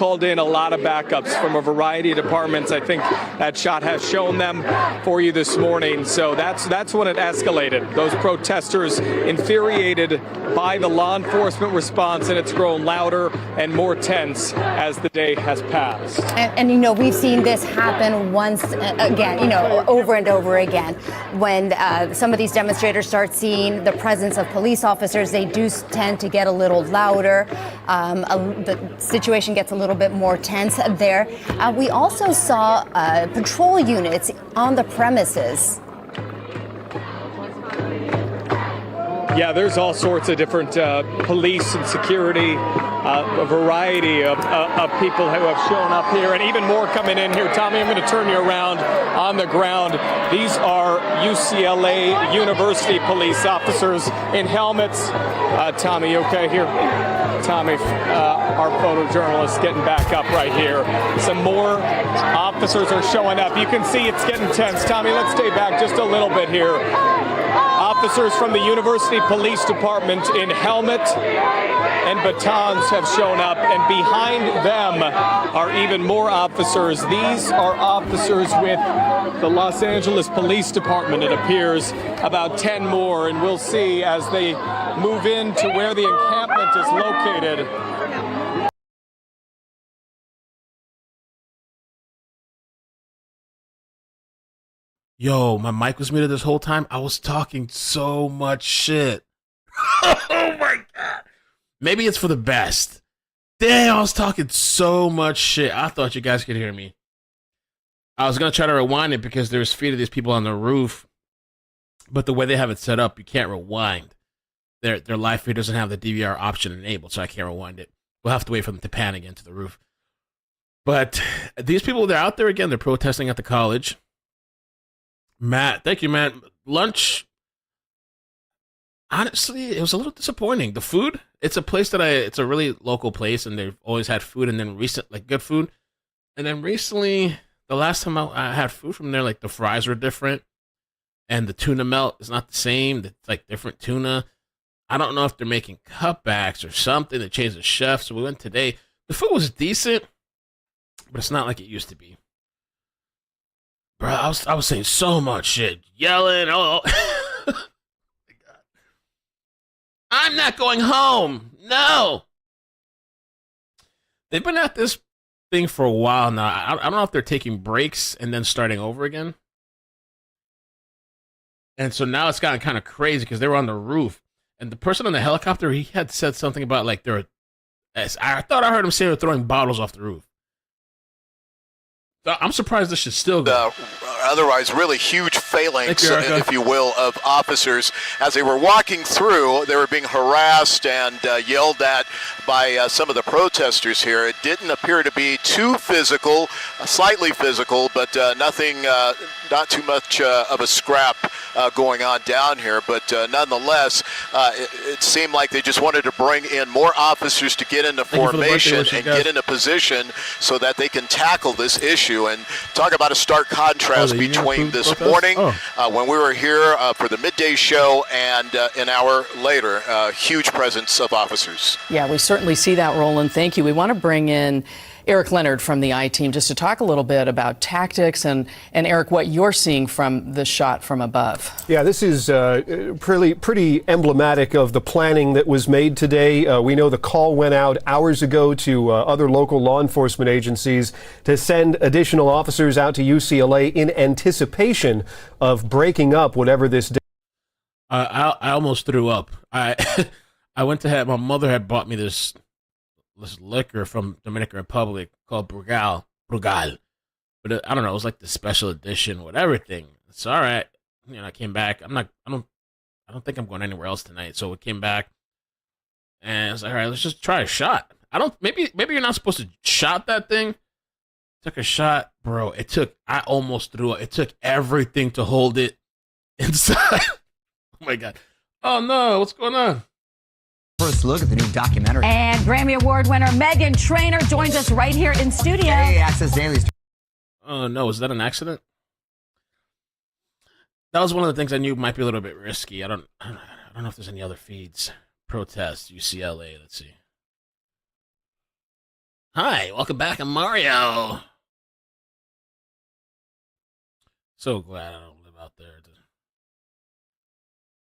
called in a lot of backups from a variety of departments. I think that shot has shown them for you this morning. So that's when it escalated. Those protesters infuriated by the law enforcement response, and it's grown louder and more tense as the day has passed. And you know, we've seen this happen once again, you know, over and over again. When some of these demonstrators start seeing the presence of police officers, they do tend to get a little louder. The situation gets a little bit more tense there. We also saw patrol units on the premises. Yeah, there's all sorts of different police and security, a variety of people who have shown up here, and even more coming in here. Tommy, I'm going to turn you around on the ground. These are UCLA University police officers in helmets. Tommy, you okay here? Tommy, our photojournalist, getting back up right here. Some more officers are showing up. You can see it's getting tense. Tommy, let's stay back just a little bit here. Officers from the University Police Department in helmet and batons have shown up, and behind them are even more officers. These are officers with the Los Angeles Police Department, it appears, about 10 more, and we'll see as they move into where the encampment is located. Yo, my mic was muted this whole time. I was talking so much shit. Oh my God. Maybe it's for the best. Damn, I was talking so much shit. I thought you guys could hear me. I was going to try to rewind it because there's feet of these people on the roof. But the way they have it set up, you can't rewind. Their live feed doesn't have the DVR option enabled, so I can't rewind it. We'll have to wait for them to pan again to the roof. But these people, they're out there again. They're protesting at the college. Matt, thank you, Matt. Lunch, honestly, it was a little disappointing. The food, it's a place that it's a really local place, and they've always had food, and then good food. And then recently, the last time I had food from there, like the fries were different, and the tuna melt is not the same. It's like different tuna. I don't know if they're making cutbacks or something. They changed the chef, so we went today. The food was decent, but it's not like it used to be. Bro, I was saying so much shit, yelling. Oh, my God. I'm not going home. No. They've been at this thing for a while now. I don't know if they're taking breaks and then starting over again. And so now it's gotten kind of crazy because they were on the roof. And the person on the helicopter, he had said something about like I thought I heard him say they're throwing bottles off the roof. I'm surprised this should still go. Otherwise really huge phalanx, if you will, of officers. As they were walking through, they were being harassed and yelled at by some of the protesters here. It didn't appear to be too physical, slightly physical, but nothing, not too much of a scrap going on down here. But nonetheless, it seemed like they just wanted to bring in more officers to get into formation and get into position so that they can tackle this issue. And talk about a stark contrast between this morning when we were here for the midday show and an hour later, huge presence of officers. Yeah, we certainly see that, Roland. Thank you. We want to bring in Eric Leonard from the I-Team just to talk a little bit about tactics and Eric, what you're seeing from the shot from above. Yeah, this is pretty emblematic of the planning that was made today. We know the call went out hours ago to other local law enforcement agencies to send additional officers out to UCLA in anticipation of breaking up whatever this. I almost threw up. I went to have my mother had bought me this liquor from Dominican Republic called Brugal. But I don't know, it was like the special edition, whatever thing. It's all right. You know, I came back. I don't think I'm going anywhere else tonight. So we came back and I was like, all right, let's just try a shot. Maybe you're not supposed to shot that thing. Took a shot, bro. I almost threw it. It took everything to hold it inside. Oh my God. Oh no, what's going on? First look at the new documentary. And Grammy Award winner Meghan Trainor joins us right here in studio. Hey, Access Daily's. Oh no, is that an accident? That was one of the things I knew might be a little bit risky. I don't know if there's any other feeds. Protests, UCLA, let's see. Hi, welcome back. I'm Mario. So glad I don't live out there.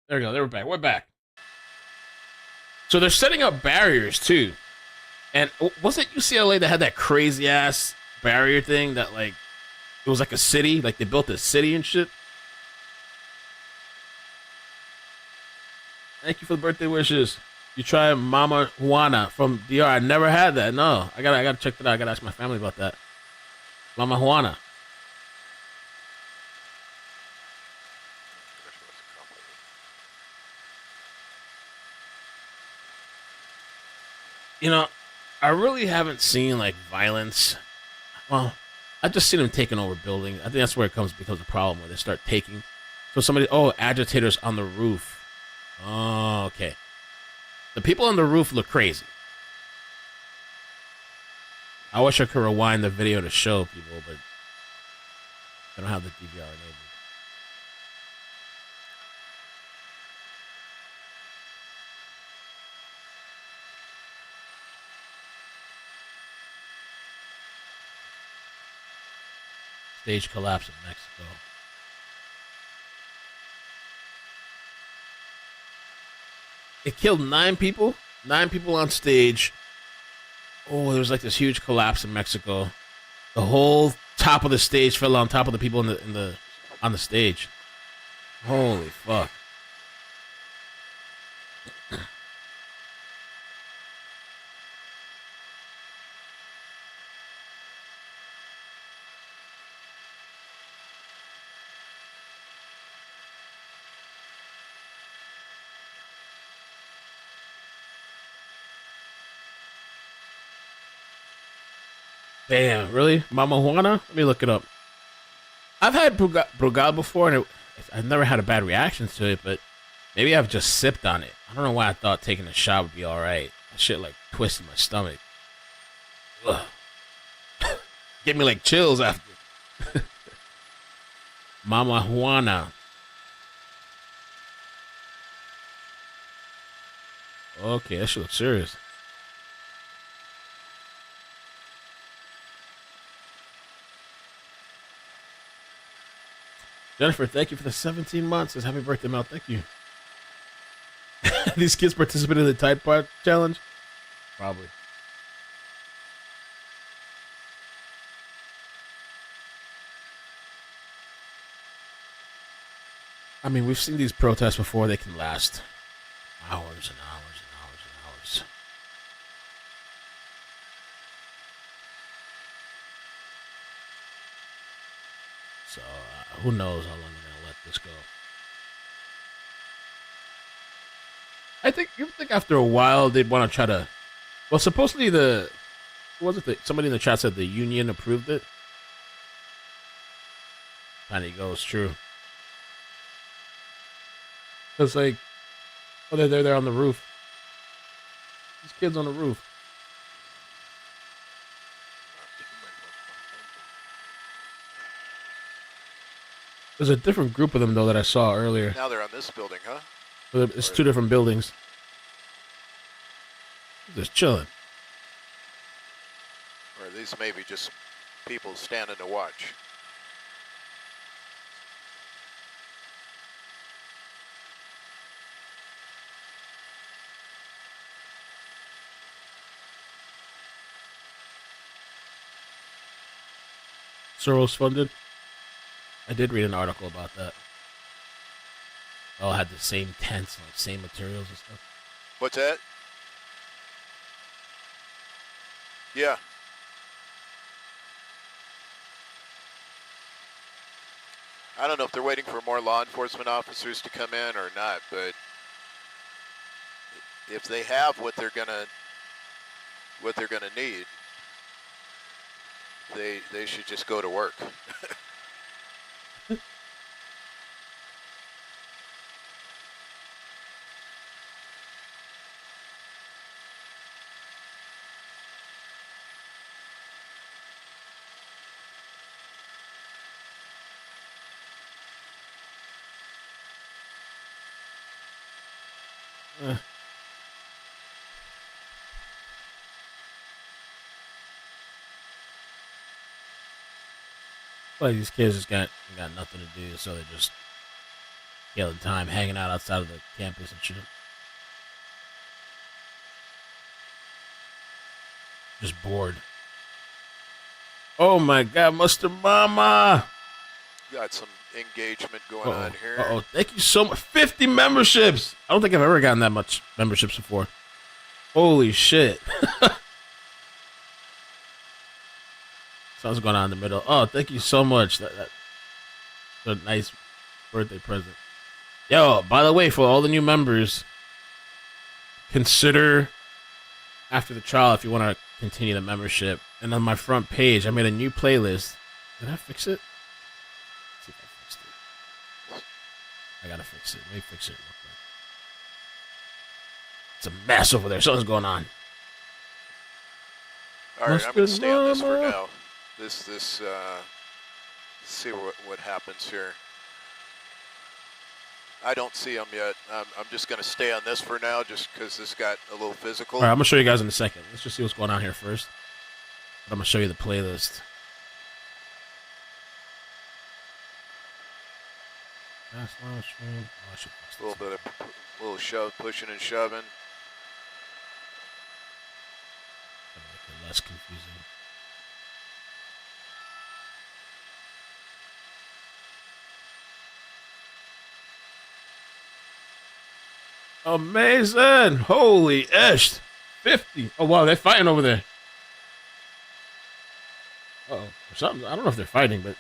There we go. We're back. We're back. So they're setting up barriers too. And was it UCLA that had that crazy ass barrier thing that like it was like a city, like they built a city and shit? Thank you for the birthday wishes. You try Mama Juana from DR. I never had that. No, I gotta check that out. I gotta ask my family about that. Mama Juana. You know, I really haven't seen like violence. Well, I've just seen them taking over buildings. I think that's where it becomes a problem where they start taking. So agitators on the roof. Oh, okay. The people on the roof look crazy. I wish I could rewind the video to show people, but I don't have the DVR enabled. Stage collapse in Mexico. It killed 9 people. 9 people on stage. Oh, there was like this huge collapse in Mexico. The whole top of the stage fell on top of the people on the stage. Holy fuck. Damn, really? Mama Juana? Let me look it up. I've had Brugal before, and I've never had a bad reaction to it, but maybe I've just sipped on it. I don't know why I thought taking a shot would be alright. That shit, like, twisted my stomach. Ugh. Get me, like, chills after. Mama Juana. Okay, that shit looks serious. Jennifer, thank you for the 17 months. Says happy birthday, Mel. Thank you. These kids participated in the Tide Pod challenge? Probably. I mean, we've seen these protests before. They can last hours and hours and hours and hours. So, who knows how long they're going to let this go. You think after a while they'd want to try to... Well, supposedly somebody in the chat said the union approved it. Tiny goes, true. It's like, oh, they're there on the roof. These kids on the roof. There's a different group of them, though, that I saw earlier. Now they're on this building, huh? It's 2 different buildings. Just chilling. Or these may be just people standing to watch. Soros funded. I did read an article about that. They all had the same tents, like same materials and stuff. What's that? Yeah. I don't know if they're waiting for more law enforcement officers to come in or not, but if they have what they're gonna need, they should just go to work. Like these kids just got nothing to do, so they're just killing time hanging out outside of the campus and shit. Just bored. Oh my God, Mustard Mama! Got some engagement going on here. Uh-oh, thank you so much. 50 memberships! I don't think I've ever gotten that much memberships before. Holy shit. Something's going on in the middle. Oh, thank you so much. That's a nice birthday present. Yo, by the way, for all the new members, consider after the trial if you want to continue the membership. And on my front page, I made a new playlist. Did I fix it? Let's see if I fixed it. I gotta fix it. Let me fix it real quick. It's a mess over there. Something's going on. All right, I'm going to stay on this for now. See what happens here. I don't see them yet. I'm just going to stay on this for now just because this got a little physical. All right, I'm going to show you guys in a second. Let's just see what's going on here first. But I'm going to show you the playlist. A little bit of pushing and shoving. Make it less confusing. Amazing! Holy ish! 50! Oh wow, they're fighting over there. Uh-oh. Or something. I don't know if they're fighting, but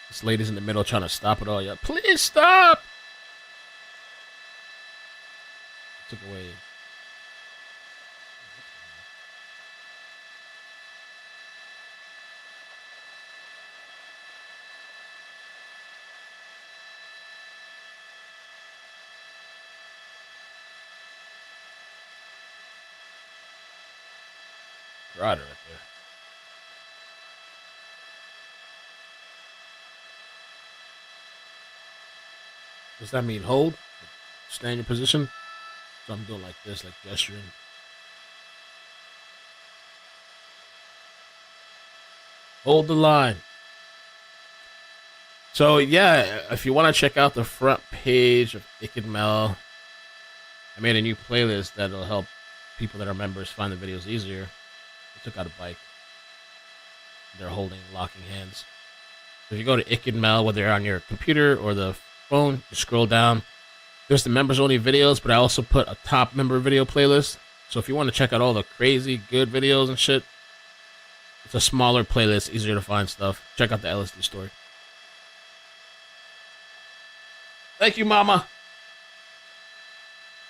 this lady's in the middle trying to stop it all. Yeah, please stop! Took away. Rider right there. Does that mean hold? Stay in your position? So I'm doing like this, like gesturing. Hold the line. So yeah, if you want to check out the front page of Encampment, I made a new playlist that'll help people that are members find the videos easier. I took out a bike. They're locking hands. So if you go to Encampment, whether you're on your computer or the phone, you scroll down. There's the members only videos, but I also put a top member video playlist. So if you want to check out all the crazy good videos and shit, it's a smaller playlist, easier to find stuff. Check out the LSD story. Thank you, Mama.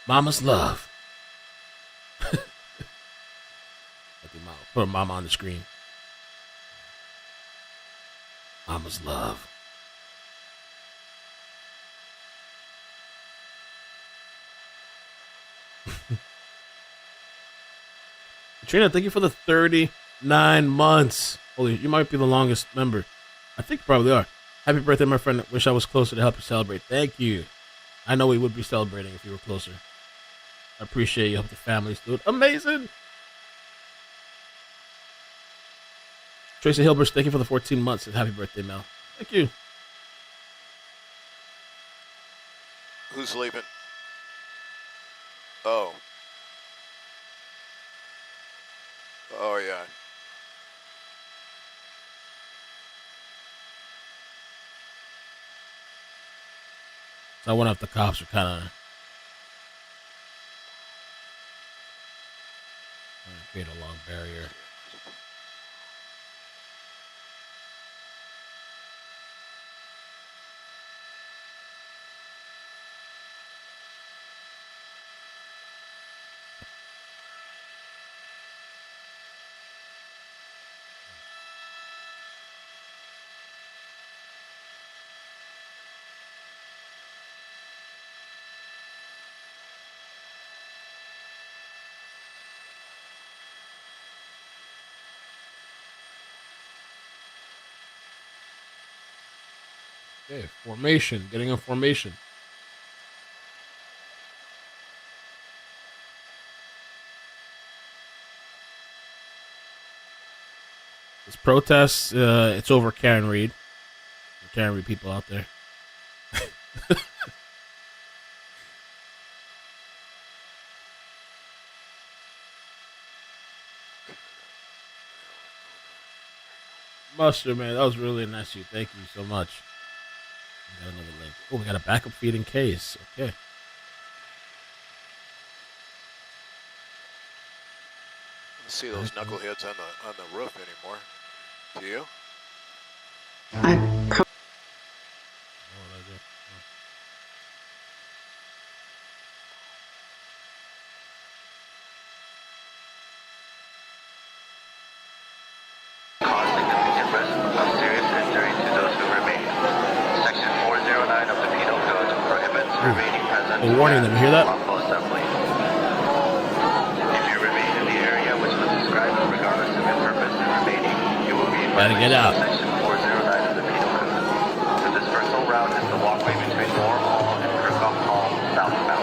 Mama's love. Put Mama on the screen. Mama's love. Katrina, thank you for the 39 months. Holy, you might be the longest member. I think you probably are. Happy birthday, my friend. Wish I was closer to help you celebrate. Thank you. I know we would be celebrating if you were closer. I appreciate you. Hope the family's doing amazing. Tracy Hilbert, thank you for the 14 months. And happy birthday, Mel. Thank you. Who's leaving? Oh. Oh, yeah. So I wonder if the cops are kind of create a long barrier. Okay, formation. Getting a formation. This protest, it's over Karen Reed. Karen Reed people out there. Mustard, man, that was really nice of you. Thank you so much. We got another link. Oh, we got a backup feed in case. Okay. See those knuckleheads on the roof anymore. Do you? Cause significant risk of serious injury to those who remain. Section 409 of the Penal Code prohibits remaining present A warning them, hear that? at lawful assembly. If you remain in the area which was described regardless of your purpose in remaining, you will be in Gotta get out. Section 409 of the Penal Code. The dispersal route is the walkway between Moore Hall and Kirkhoff Hall southbound.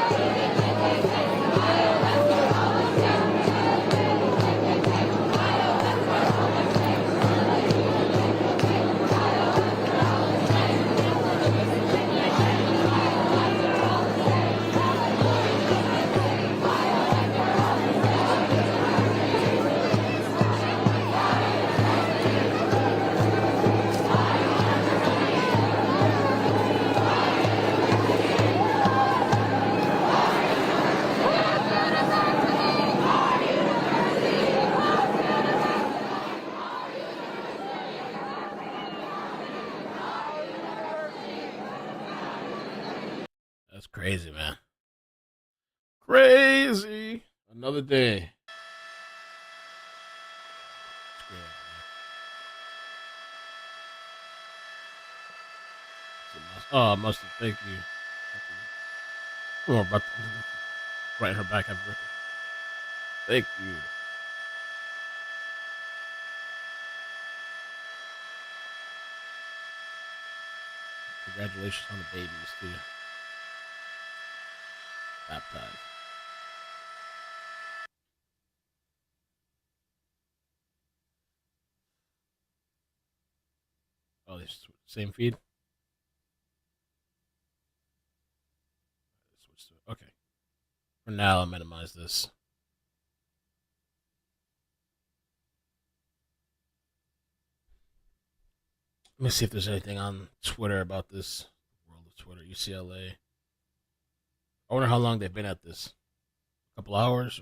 That's crazy, man. Crazy. Another day. It's great, man. Oh, Mustard, thank you. Oh, about writing her back. Happy birthday. Thank you. Congratulations on the babies, too. Baptized. Oh, this same feed? Okay. For now, I'll minimize this. Let me see if there's anything on Twitter about this. World of Twitter, UCLA. I wonder how long they've been at this. A couple hours?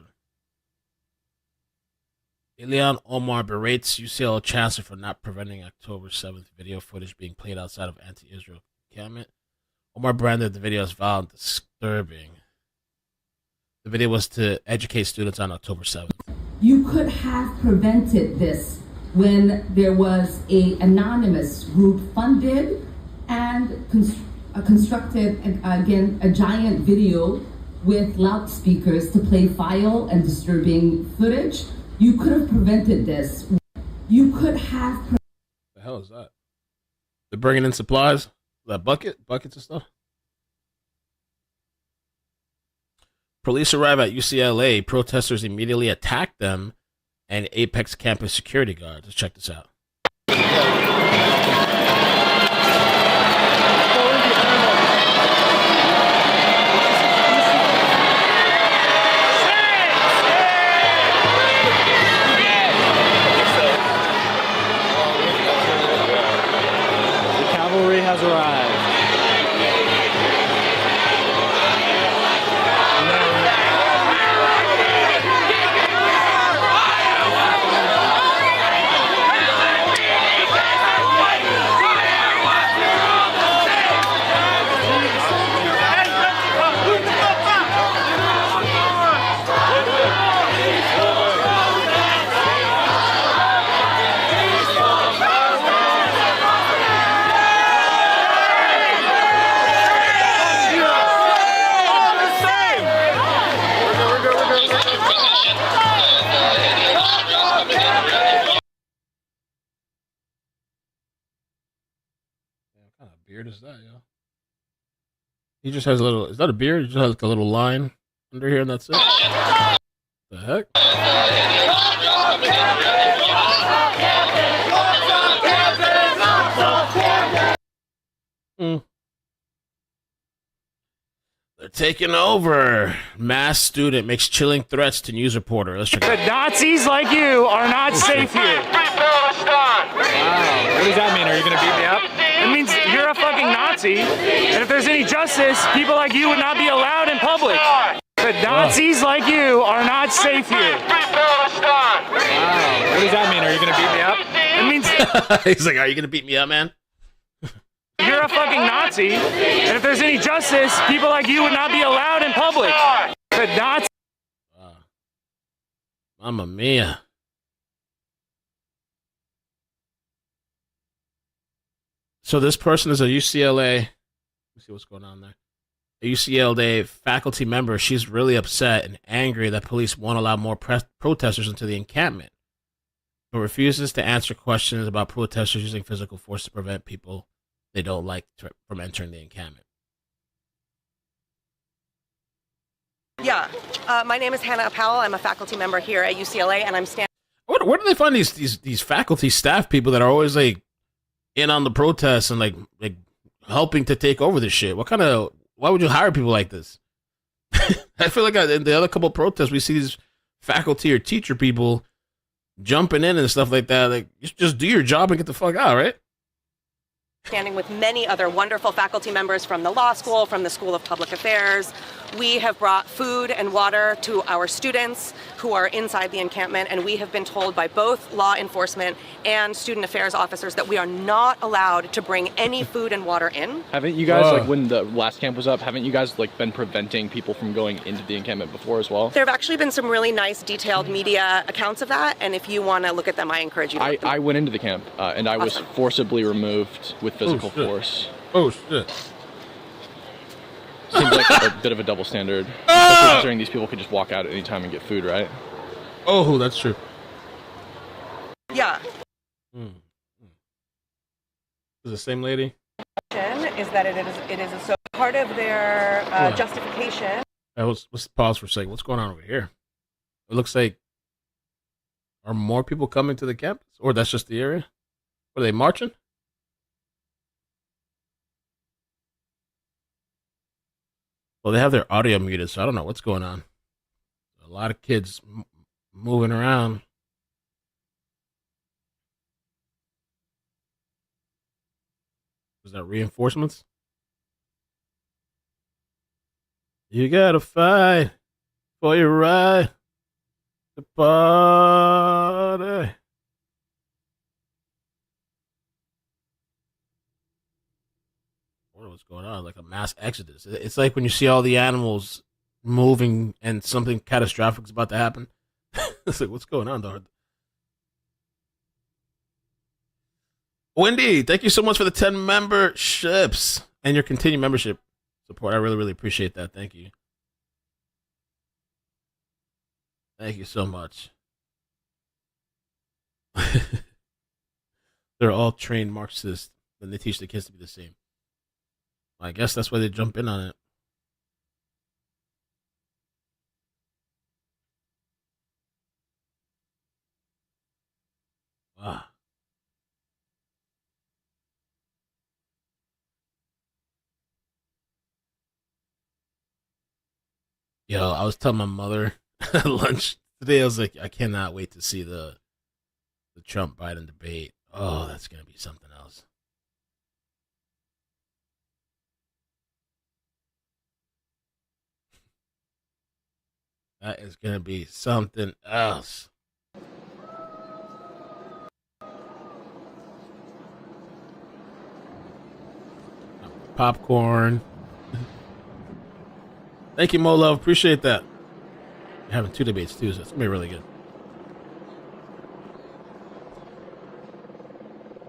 Ilhan Omar berates UCLA chancellor for not preventing October 7th video footage being played outside of anti-Israel encampment. Omar branded the video as violent and disturbing. The video was to educate students on October 7th. You could have prevented this when there was an anonymous group funded and constructed, again, a giant video with loudspeakers to play foul and disturbing footage. You could have prevented this. You could have... The hell is that? They're bringing in supplies? That buckets and stuff? Police arrive at UCLA. Protesters immediately attack them and Apex campus security guards. Let's check this out. Cavalry has arrived. What kind of beard is that, yo? He just has a little. Is that a beard? He just has like a little line under here, and that's it. The heck? taking over. Mass student makes chilling threats to news reporter. Let's check it out. The Nazis like you are not safe here. Wow. What does that mean? Are you going to beat me up? It means you're a fucking Nazi, and if there's any justice, people like you would not be allowed in public. The Nazis like you are not safe here. Wow. What does that mean? Are you going to beat me up? It means He's like, are you going to beat me up, man? you're a fucking Nazi, and if there's any justice, people like you would not be allowed in public. The Nazis. Mamma mia. So this person is a UCLA. Let's see what's going on there. A UCLA faculty member. She's really upset and angry that police won't allow more protesters into the encampment, but refuses to answer questions about protesters using physical force to prevent people they don't like from entering the encampment. Yeah, my name is Hannah Powell. I'm a faculty member here at UCLA, and I'm standing. Where do they find these faculty staff people that are always like in on the protests and like helping to take over this shit? Why would you hire people like this? I feel like in the other couple of protests we see these faculty or teacher people jumping in and stuff like that. Like, just do your job and get the fuck out, right? Standing with many other wonderful faculty members from the law school, from the School of Public Affairs. We have brought food and water to our students who are inside the encampment, and we have been told by both law enforcement and student affairs officers that we are not allowed to bring any food and water in. Haven't you guys, like when the last camp was up, haven't you guys like been preventing people from going into the encampment before as well? There have actually been some really nice detailed media accounts of that, and if you want to look at them, I encourage you to look them up. I went into the camp and I was forcibly removed with physical force. Oh shit. Seems like a bit of a double standard. Especially considering these people could just walk out at any time and get food, right? Oh, that's true. Yeah. Is it the same lady? Is that it is so part of their justification. Let's pause for a second. What's going on over here? It looks like, are more people coming to the campus? Or that's just the area? Are they marching? Well, they have their audio muted, so I don't know what's going on. A lot of kids moving around. Was that reinforcements? You gotta fight for your right to party. What's going on? Like a mass exodus. It's like when you see all the animals moving and something catastrophic is about to happen. It's like, what's going on, dog? Wendy, thank you so much for the 10 memberships and your continued membership support. I really, really appreciate that. Thank you. Thank you so much. They're all trained Marxists, and they teach the kids to be the same. I guess that's why they jump in on it. Wow. Yo, I was telling my mother at lunch today, I was like, I cannot wait to see the Trump-Biden debate. Oh, that's going to be something else. That is going to be something else. Popcorn. Thank you, Mo Love. Appreciate that. We're having 2 debates, too, so it's going to be really good.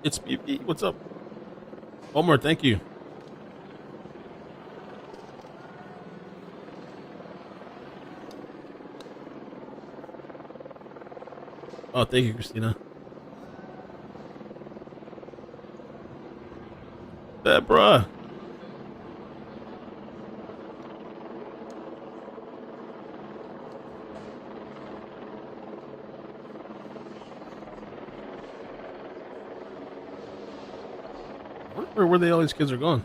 It's BP. What's up? Omar, thank you. Oh, thank you, Christina. Deborah. I wonder where all these kids are going.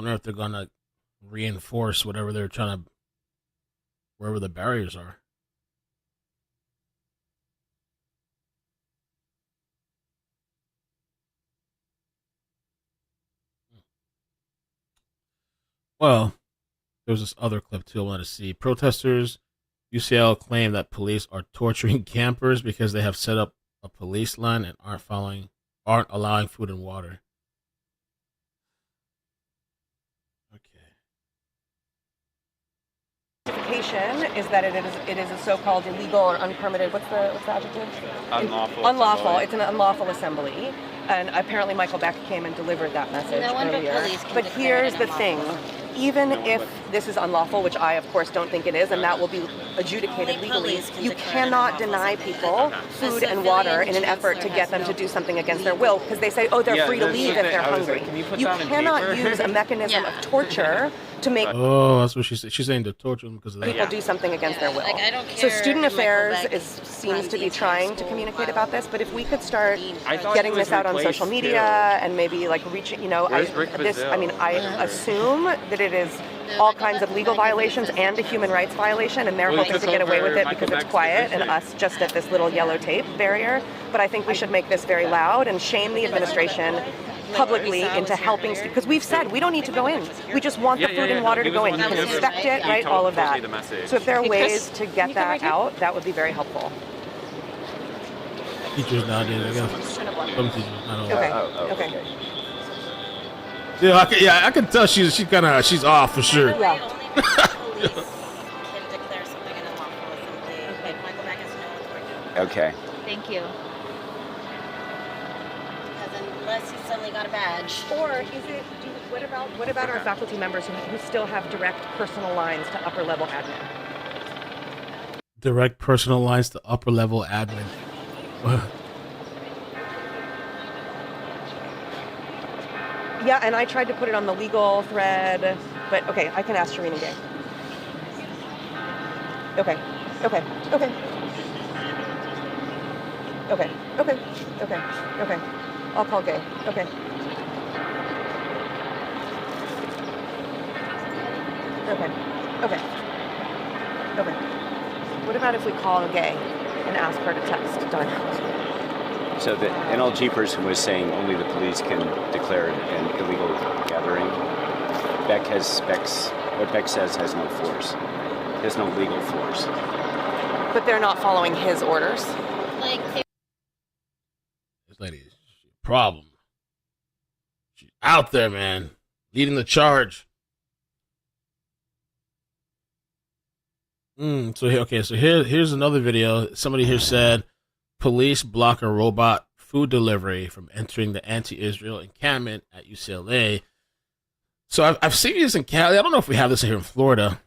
wonder if they're gonna reinforce whatever they're trying to, wherever the barriers are. Well, there's this other clip too I want to see. Protesters, UCL claim that police are torturing campers because they have set up a police line and aren't allowing food and water. Justification is that it is a so-called illegal or unpermitted. What's the adjective? Unlawful. Unlawful. Assembly. It's an unlawful assembly, and apparently Michael Beck came and delivered that message earlier. But here's the thing: even if this is unlawful, which I, of course, don't think it is, and that will be adjudicated legally, you cannot deny people food and water in an effort to get them to do something against their will, because they say, oh, they're free to leave if they're hungry. You cannot use a mechanism of torture to make that's what she said. She's saying to torture them because of that. people do something against their will. So Student Affairs seems to be trying to communicate about this, but if we could start getting this out on social media and maybe like reaching, I assume that it is all kinds of legal violations and a human rights violation, and they're hoping to get away with it because it's quiet and us just at this little yellow tape barrier. But I think we should make this very loud and shame the administration publicly into helping, because we've said we don't need to go in. We just want the food and water to go in. You can inspect it, right? All of that. So if there are ways to get that out, that would be very helpful. Teachers nowadays, I guess. Some teachers, not all. Okay. Yeah, I can tell she's off for sure. Yeah. Okay. Thank you. Because unless he's suddenly got a badge. Or is it? What about our faculty members who still have direct personal lines to upper level admin? Direct personal lines to upper level admin. Yeah, and I tried to put it on the legal thread, but okay, I can ask Shireen and Gay. Okay. I'll call Gay. Okay. What about if we call Gay and ask her to text Don? So the NLG person was saying only the police can declare an illegal gathering. What Beck says has no force. There's no legal force. But they're not following his orders. This lady is a problem. She's out there, man, leading the charge. Here's another video. Somebody here said police block a robot food delivery from entering the anti-Israel encampment at UCLA. So I've seen this in Cali. I don't know if we have this here in Florida.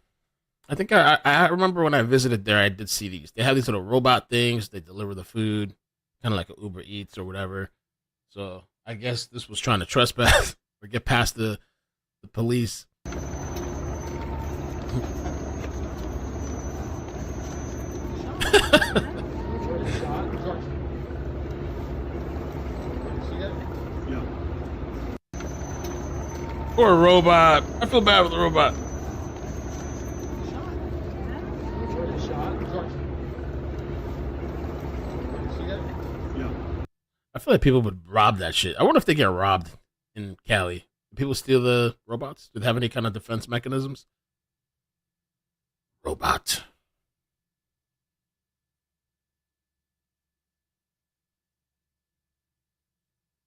I think I remember when I visited there, I did see these. They have these little robot things. They deliver the food, kind of like an Uber Eats or whatever. So I guess this was trying to trespass or get past the police. Poor robot. I feel bad with the robot. I feel like people would rob that shit. I wonder if they get robbed in Cali. Do people steal the robots? Do they have any kind of defense mechanisms? Robot.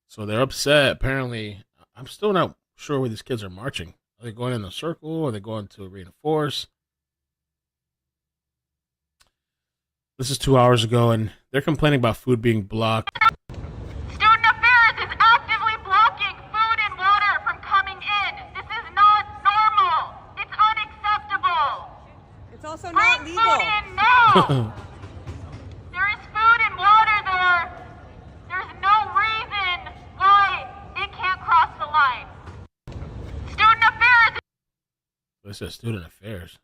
So they're upset. Apparently, I'm still not sure where these kids are marching. Are they going in a circle? Are they going to reinforce? This is 2 hours ago, and they're complaining about food being blocked. Student Affairs is actively blocking food and water from coming in. This is not normal. It's unacceptable. It's also Bring not legal. Food in now. There is food and water there. There's no reason why it can't cross the line. Student Affairs. It says Student Affairs.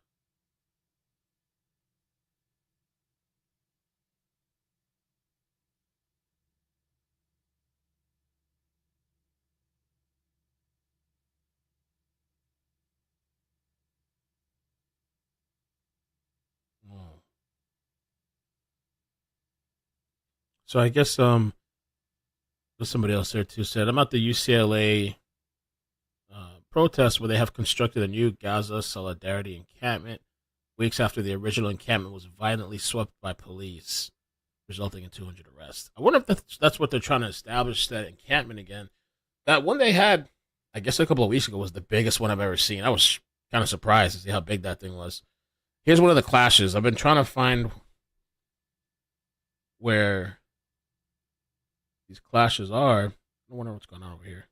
So I guess there's somebody else there too said I'm at the UCLA protest where they have constructed a new Gaza solidarity encampment weeks after the original encampment was violently swept by police, resulting in 200 arrests. I wonder if that's what they're trying to establish, that encampment again. That one they had, I guess a couple of weeks ago, was the biggest one I've ever seen. I was kind of surprised to see how big that thing was. Here's one of the clashes. I've been trying to find where these clashes are. I wonder what's going on over here.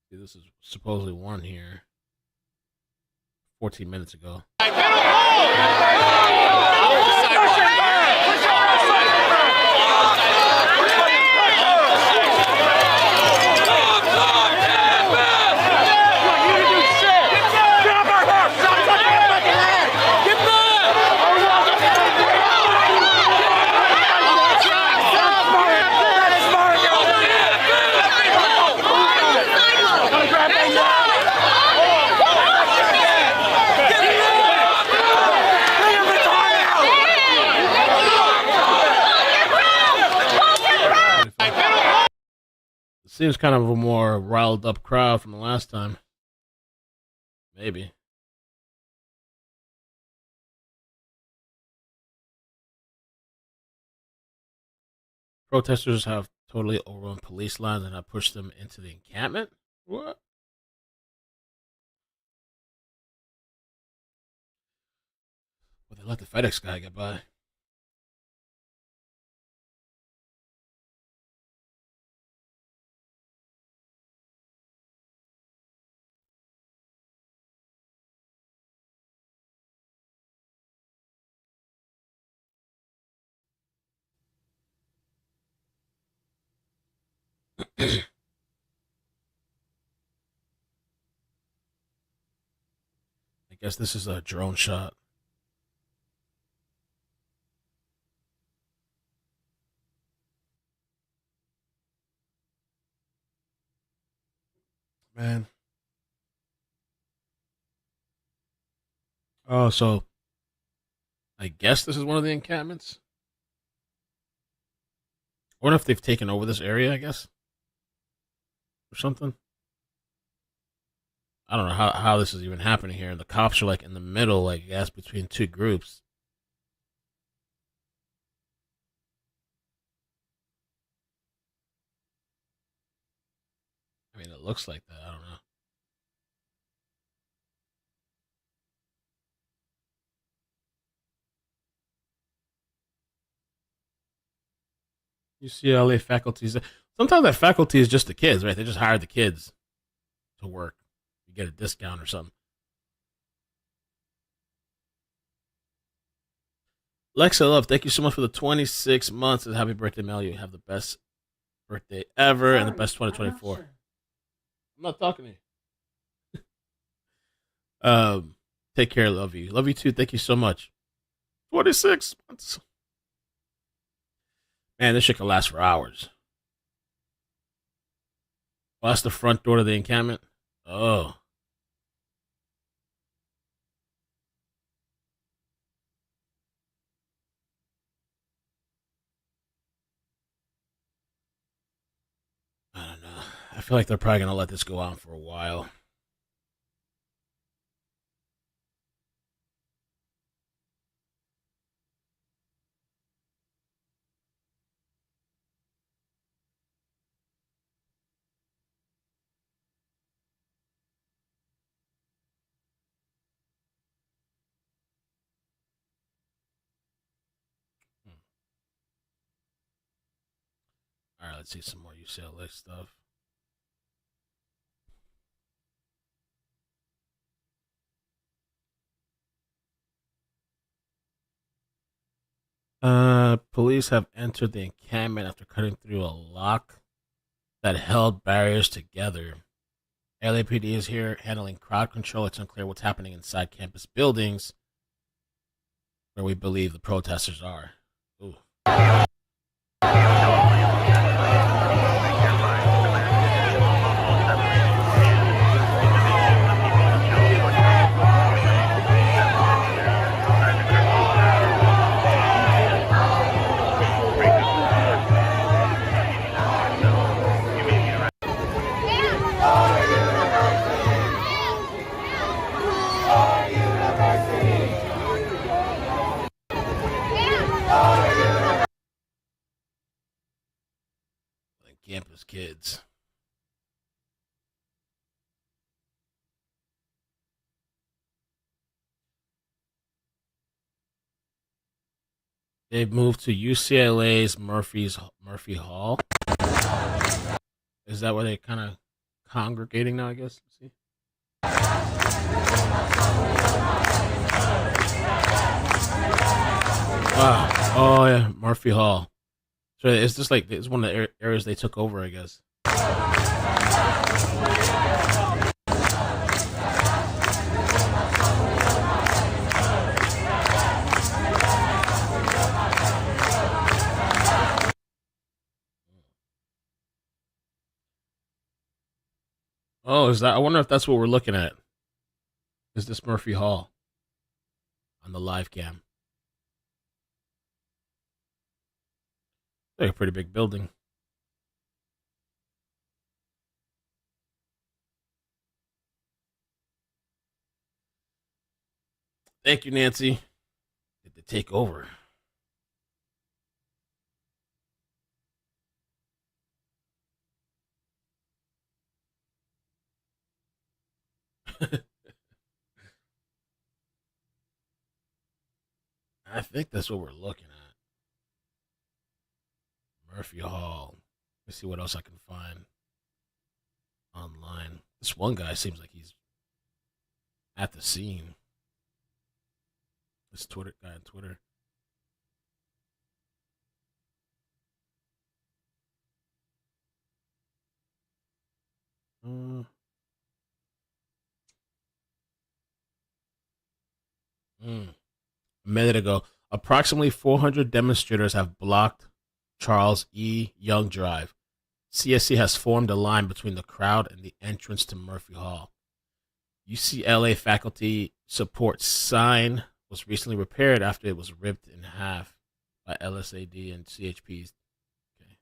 See, this is supposedly one here 14 minutes ago. Seems kind of a more riled up crowd from the last time. Maybe. Protesters have totally overrun police lines and have pushed them into the encampment? What? Well, they let the FedEx guy get by. I guess this is a drone shot. Man. Oh, so I guess this is one of the encampments. I wonder if they've taken over this area, I guess. Or something. I don't know how this is even happening here. The cops are like in the middle, like, I guess, between two groups. I mean, it looks like that. I don't know. UCLA faculty. Sometimes that faculty is just the kids, right? They just hire the kids to work. You get a discount or something. Lexa Love, thank you so much for the 26 months and happy birthday, Mel. You have the best birthday ever and the best 2024. I'm not talking to you. Take care. Love you. Love you too. Thank you so much. 26 months. Man, this shit could last for hours. Well, that's the front door to the encampment. Oh. I don't know. I feel like they're probably going to let this go on for a while. All right, let's see some more UCLA stuff. Police have entered the encampment after cutting through a lock that held barriers together. LAPD is here handling crowd control. It's unclear what's happening inside campus buildings where we believe the protesters are. Ooh. campus kids. They've moved to UCLA's Murphy Hall. Is that where they kind of congregating now, I guess? Let's see. Wow. Oh, yeah. Murphy Hall. So it's just like, it's one of the areas they took over, I guess. Oh, is that? I wonder if that's what we're looking at. Is this Murphy Hall on the live cam? Like a pretty big building. Thank you, Nancy. Get to take over. I think that's what we're looking at. Murphy Hall. Let's see what else I can find online. This one guy seems like he's at the scene. This Twitter guy on Twitter. A minute ago, approximately 400 demonstrators have blocked Charles E. Young Drive. CSC has formed a line between the crowd and the entrance to Murphy Hall. UCLA faculty support sign was recently repaired after it was ripped in half by LSAD and CHPs. Okay.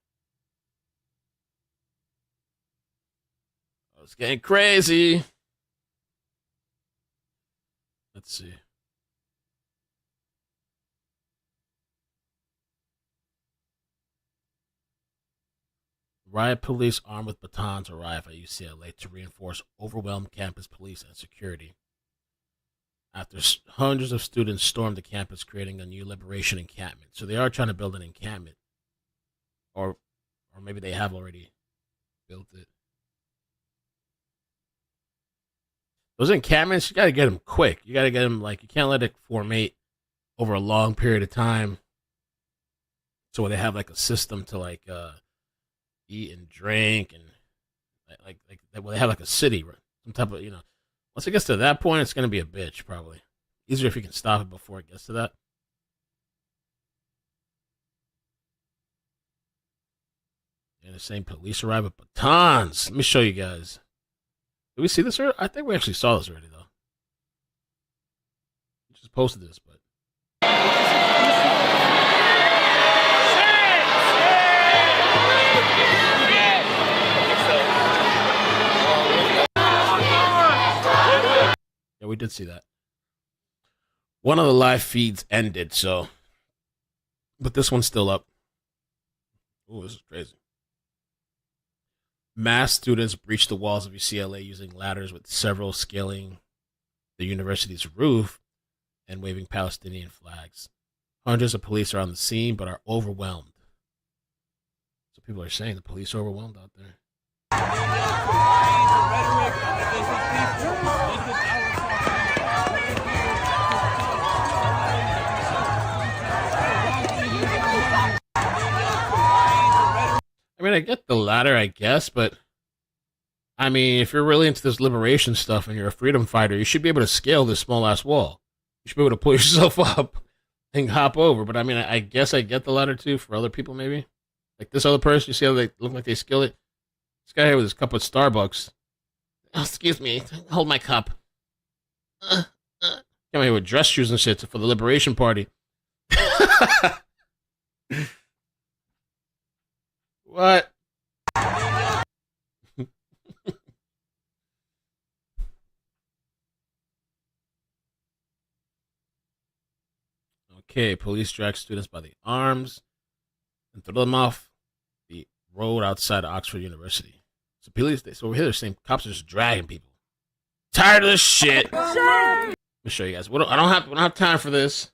Oh, it's getting crazy. Let's see. Riot police armed with batons arrive at UCLA to reinforce overwhelmed campus police and security. After hundreds of students stormed the campus, creating a new liberation encampment. So they are trying to build an encampment. Or maybe they have already built it. Those encampments, you got to get them quick. You got to get them, like, you can't let it formate over a long period of time. So they have, like, a system to, like, eat and drink and like well, they have like a city, right? Some type of, once it gets to that point, it's going to be a bitch, probably. Easier if you can stop it before it gets to that. And the same police arrive with batons. Let me show you guys. Did we see this already? I think we actually saw this already, though. We just posted this, but. Yeah, we did see that. One of the live feeds ended, so. But this one's still up. Oh, this is crazy. Mass students breached the walls of UCLA using ladders with several scaling the university's roof and waving Palestinian flags. Hundreds of police are on the scene but are overwhelmed. So people are saying the police are overwhelmed out there. I mean, I get the ladder, I guess, but I mean, if you're really into this liberation stuff and you're a freedom fighter, you should be able to scale this small-ass wall. You should be able to pull yourself up and hop over. But I mean, I guess I get the ladder too for other people, maybe. Like this other person, you see how they look like they scale it? This guy here with his cup of Starbucks. Oh, excuse me, hold my cup. Come here with dress shoes and shit for the Liberation Party. What? Okay, police drag students by the arms and throw them off the road outside of Oxford University. So police, so over here they're saying cops are just dragging people. Tired of this shit. Let me show you guys. We don't have time for this.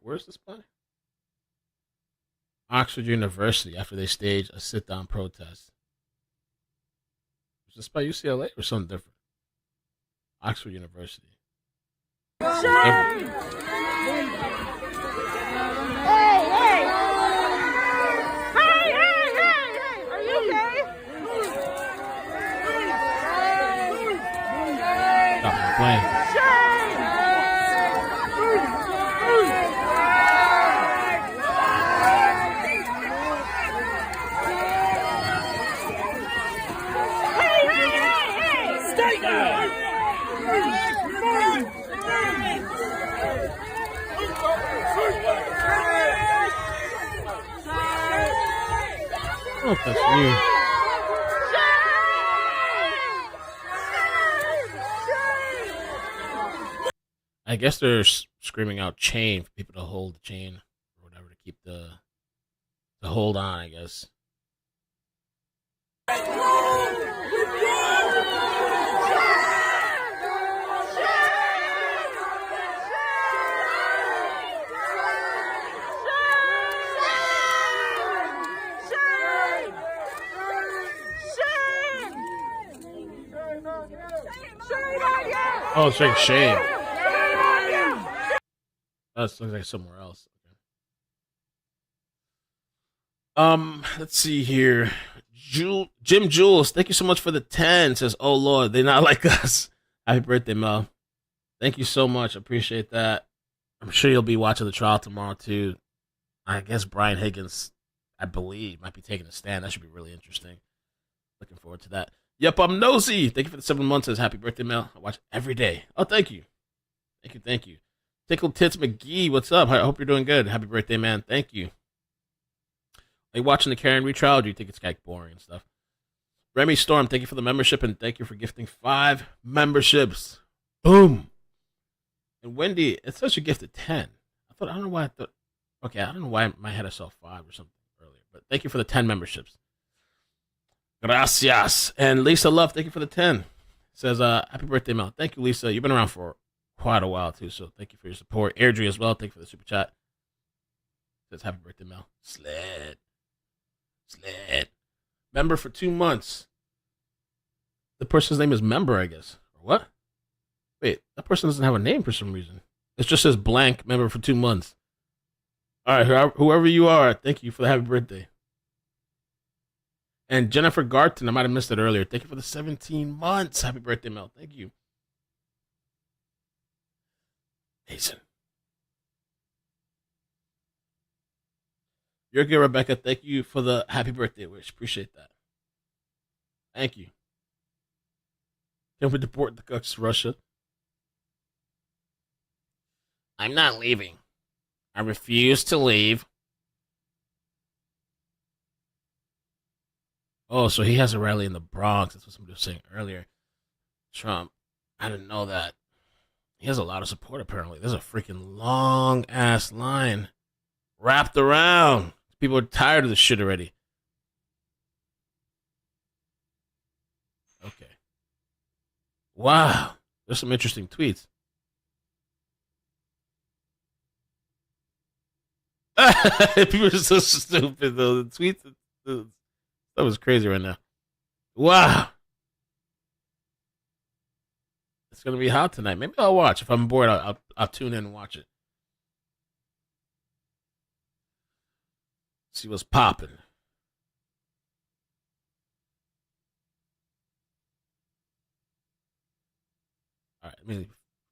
Where's this play? Oxford University after they staged a sit-down protest. Is this by UCLA or something different? Oxford University. Playing. Stay down! Oh, that's weird. I guess they're screaming out chain for people to hold the chain or whatever to keep the hold on, I guess. Oh, it's like shame. That looks like somewhere else. Let's see here. Jim Jules, thank you so much for the 10. Says, oh Lord, they're not like us. Happy birthday, Mel. Thank you so much. Appreciate that. I'm sure you'll be watching the trial tomorrow too. I guess Brian Higgins, I believe, might be taking a stand. That should be really interesting. Looking forward to that. Yep, I'm nosy. Thank you for the 7 months. Says happy birthday, Mel. I watch every day. Oh, thank you. Thank you. Tickle Tits McGee, what's up? I hope you're doing good. Happy birthday, man. Thank you. Are you watching the Karen retrial, or do you think it's kind of boring and stuff? Remy Storm, thank you for the membership, and thank you for gifting 5 memberships. Boom. And Wendy, it says you gifted 10. I don't know why I thought. Okay, I don't know why in my head I saw 5 or something earlier, but thank you for the 10 memberships. Gracias. And Lisa Love, thank you for the 10. Says, happy birthday, Mel. Thank you, Lisa. You've been around for quite a while, too, so thank you for your support. Airdrie as well, thank you for the super chat. Says, happy birthday, Mel. Sled. Member for 2 months. The person's name is Member, I guess. Or what? Wait, that person doesn't have a name for some reason. It just says blank member for 2 months. All right, whoever you are, thank you for the happy birthday. And Jennifer Garton, I might have missed it earlier. Thank you for the 17 months. Happy birthday, Mel. Thank you. Mason. You're good, Rebecca. Thank you for the happy birthday wish. Appreciate that. Thank you. Can we deport the cooks to Russia? I'm not leaving. I refuse to leave. Oh, so he has a rally in the Bronx. That's what somebody was saying earlier. Trump. I didn't know that. He has a lot of support, apparently. There's a freaking long-ass line wrapped around. People are tired of this shit already. Okay. Wow. There's some interesting tweets. People are so stupid, though. The tweets... That was crazy right now. Wow. It's going to be hot tonight. Maybe I'll watch. If I'm bored, I'll tune in and watch it. See what's popping. All right, let me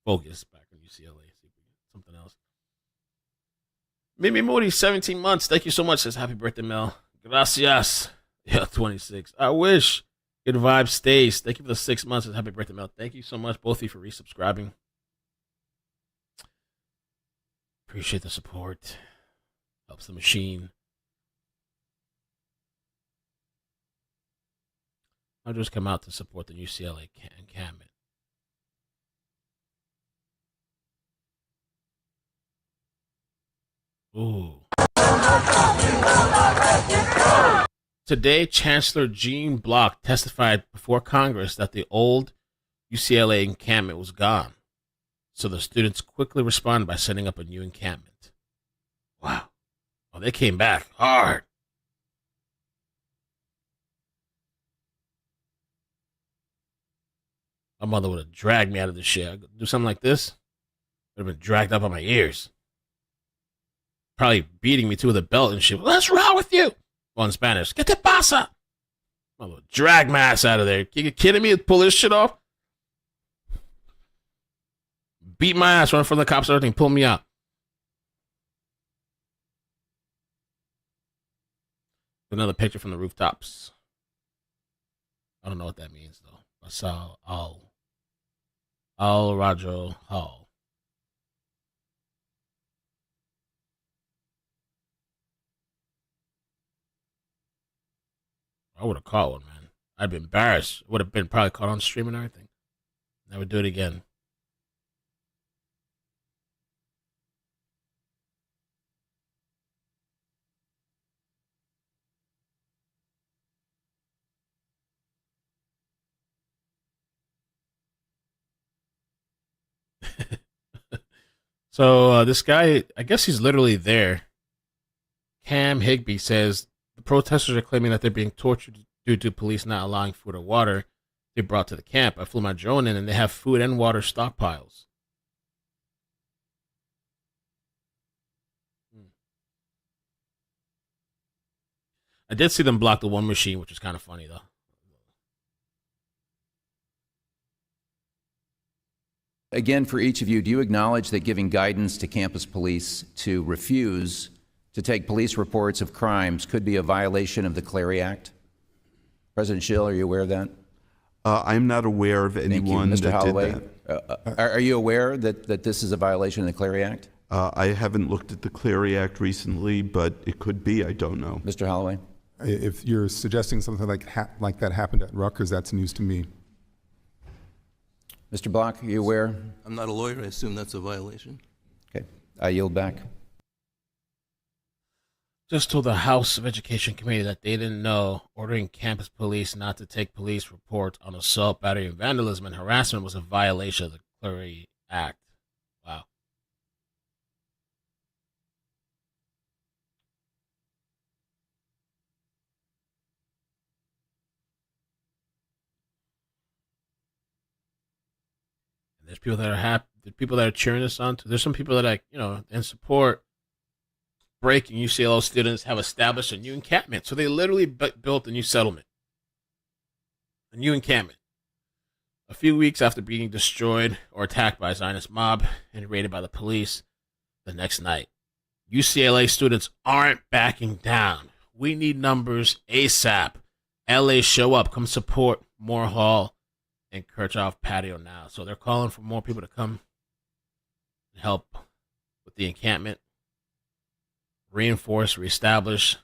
focus back on UCLA. See if we get something else. Mimi Moody, 17 months. Thank you so much. Says happy birthday, Mel. Gracias. Yeah, 26. I wish. Good vibe stays. Thank you for the 6 months. Happy birthday, Mel. Thank you so much, both of you, for resubscribing. Appreciate the support. Helps the machine. I'll just come out to support the UCLA encampment. Ooh. Today, Chancellor Jean Block testified before Congress that the old UCLA encampment was gone. So the students quickly responded by setting up a new encampment. Wow. Well, they came back hard. My mother would have dragged me out of the shit. I'd do something like this, would have been dragged up on my ears. Probably beating me too with a belt and shit. What's wrong with you? Well, in Spanish, ¿Qué te pasa? My mother would drag my ass out of there. You kidding me? Pull this shit off? Beat my ass, run in front of the cops, everything, pull me out. Another picture from the rooftops. I don't know what that means though. I saw Al Rajo Hall. I would have caught one, man. I'd be embarrassed. Would have been probably caught on stream and everything. Never do it again. So this guy, I guess he's literally there. Cam Higby says the protesters are claiming that they're being tortured due to police not allowing food or water they brought to the camp. I flew my drone in and they have food and water stockpiles. I did see them block the one machine, which is kind of funny though. Again, for each of you, do you acknowledge that giving guidance to campus police to refuse to take police reports of crimes could be a violation of the Clery Act? President Schill, are you aware of that? I'm not aware of anyone Mr. that Holloway, did that. Are you aware that this is a violation of the Clery Act? I haven't looked at the Clery Act recently, but it could be. I don't know. Mr. Holloway? If you're suggesting something like that happened at Rutgers, that's news to me. Mr. Block, are you aware? I'm not a lawyer. I assume that's a violation. Okay. I yield back. Just told the House of Education Committee that they didn't know ordering campus police not to take police reports on assault, battery, and vandalism and harassment was a violation of the Clery Act. Wow. There's people that are happy. There's people that are cheering this on. There's some people that in support breaking UCLA students have established a new encampment. So they literally built a new settlement, a new encampment. A few weeks after being destroyed or attacked by a Zionist mob and raided by the police the next night, UCLA students aren't backing down. We need numbers ASAP. LA, show up. Come support Moore Hall and Kirchhoff patio now. So they're calling for more people to come and help with the encampment, reinforce, reestablish.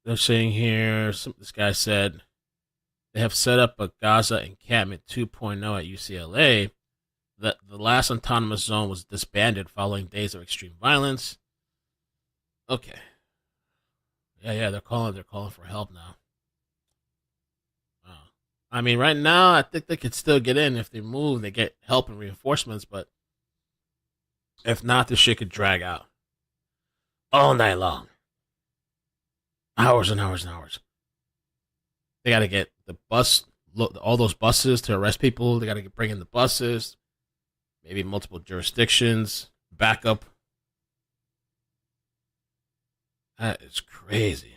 They're saying here, this guy said, they have set up a Gaza encampment 2.0 at UCLA. The last autonomous zone was disbanded following days of extreme violence. Okay. Yeah, they're calling for help now. I mean, right now, I think they could still get in if they move. They get help and reinforcements, but if not, this shit could drag out all night long. Hours and hours and hours. They got to get the bus, all those buses to arrest people. They got to bring in the buses. Maybe multiple jurisdictions, backup. That is crazy.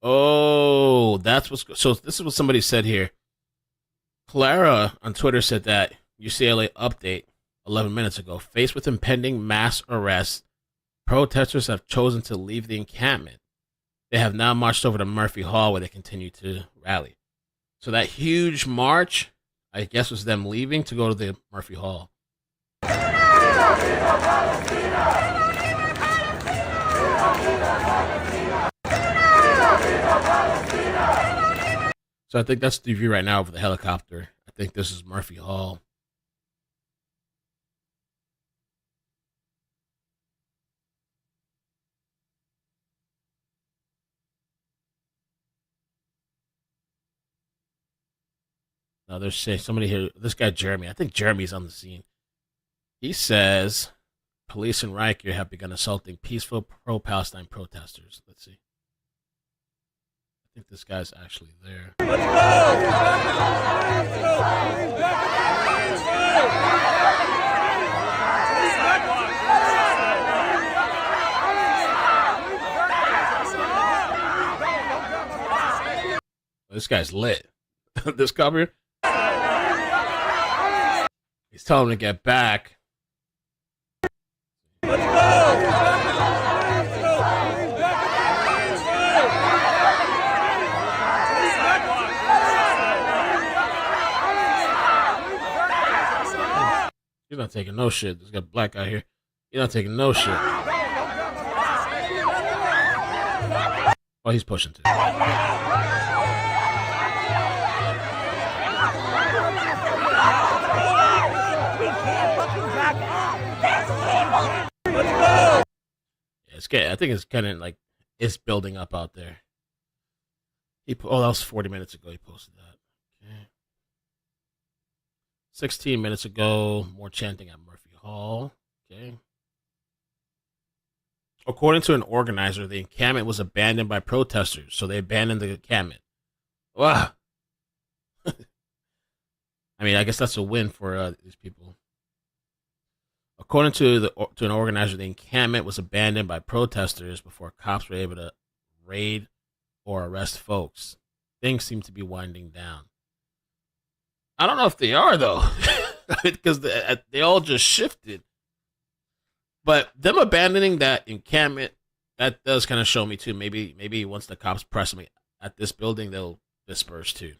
Oh, that's what's... So this is what somebody said here. Clara on Twitter said that UCLA update 11 minutes ago. Faced with impending mass arrests, protesters have chosen to leave the encampment. They have now marched over to Murphy Hall where they continue to rally. So that huge march, I guess, was them leaving to go to the Murphy Hall. So I think that's the view right now of the helicopter. I think this is Murphy Hall. Now there's somebody here. This guy Jeremy. I think Jeremy's on the scene. He says police in riot gear have begun assaulting peaceful pro-Palestine protesters. Let's see. I think this guy's actually there. Let's go. This guy's lit. This cover. He's telling him to get back. Let's go! He's not taking no shit. This got a black guy here. He's not taking no shit. Oh, he's pushing too. Yeah, it's good. I think it's kind of like it's building up out there. That was 40 minutes ago. He posted that. Okay. 16 minutes ago, more chanting at Murphy Hall. Okay. According to an organizer, the encampment was abandoned by protesters, so they abandoned the encampment. Wow. I mean, I guess that's a win for these people. According to an organizer, the encampment was abandoned by protesters before cops were able to raid or arrest folks. Things seem to be winding down. I don't know if they are, though, because they all just shifted. But them abandoning that encampment, that does kind of show me, too. Maybe once the cops press them at this building, they'll disperse, too.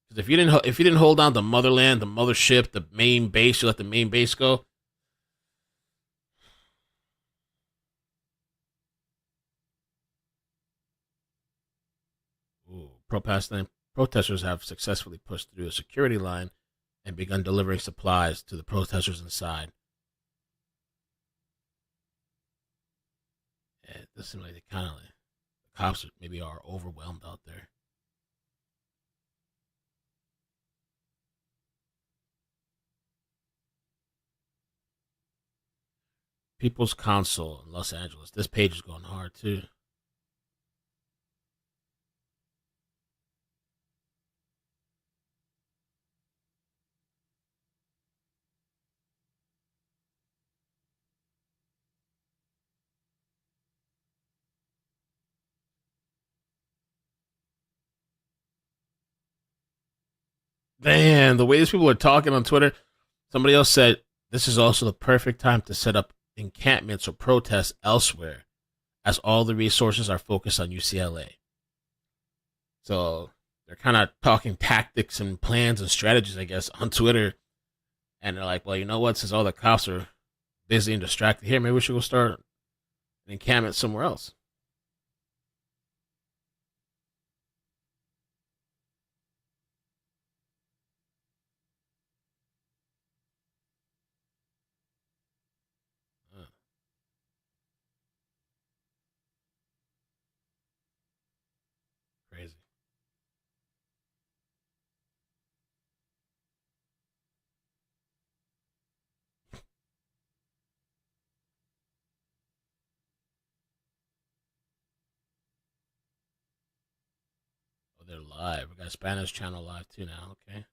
Because if you didn't hold down the motherland, the mothership, the main base, you let the main base go. Pro-Palestinian protesters have successfully pushed through a security line and begun delivering supplies to the protesters inside. Yeah, it does seem like the cops maybe are overwhelmed out there. People's Council in Los Angeles. This page is going hard too. Damn, the way these people are talking on Twitter. Somebody else said this is also the perfect time to set up encampments or protests elsewhere, as all the resources are focused on UCLA. So they're kind of talking tactics and plans and strategies, I guess, on Twitter. And they're like, well, you know what? Since all the cops are busy and distracted here, maybe we should go start an encampment somewhere else. Crazy. Oh, they're live. We got a Spanish channel live too now. Okay.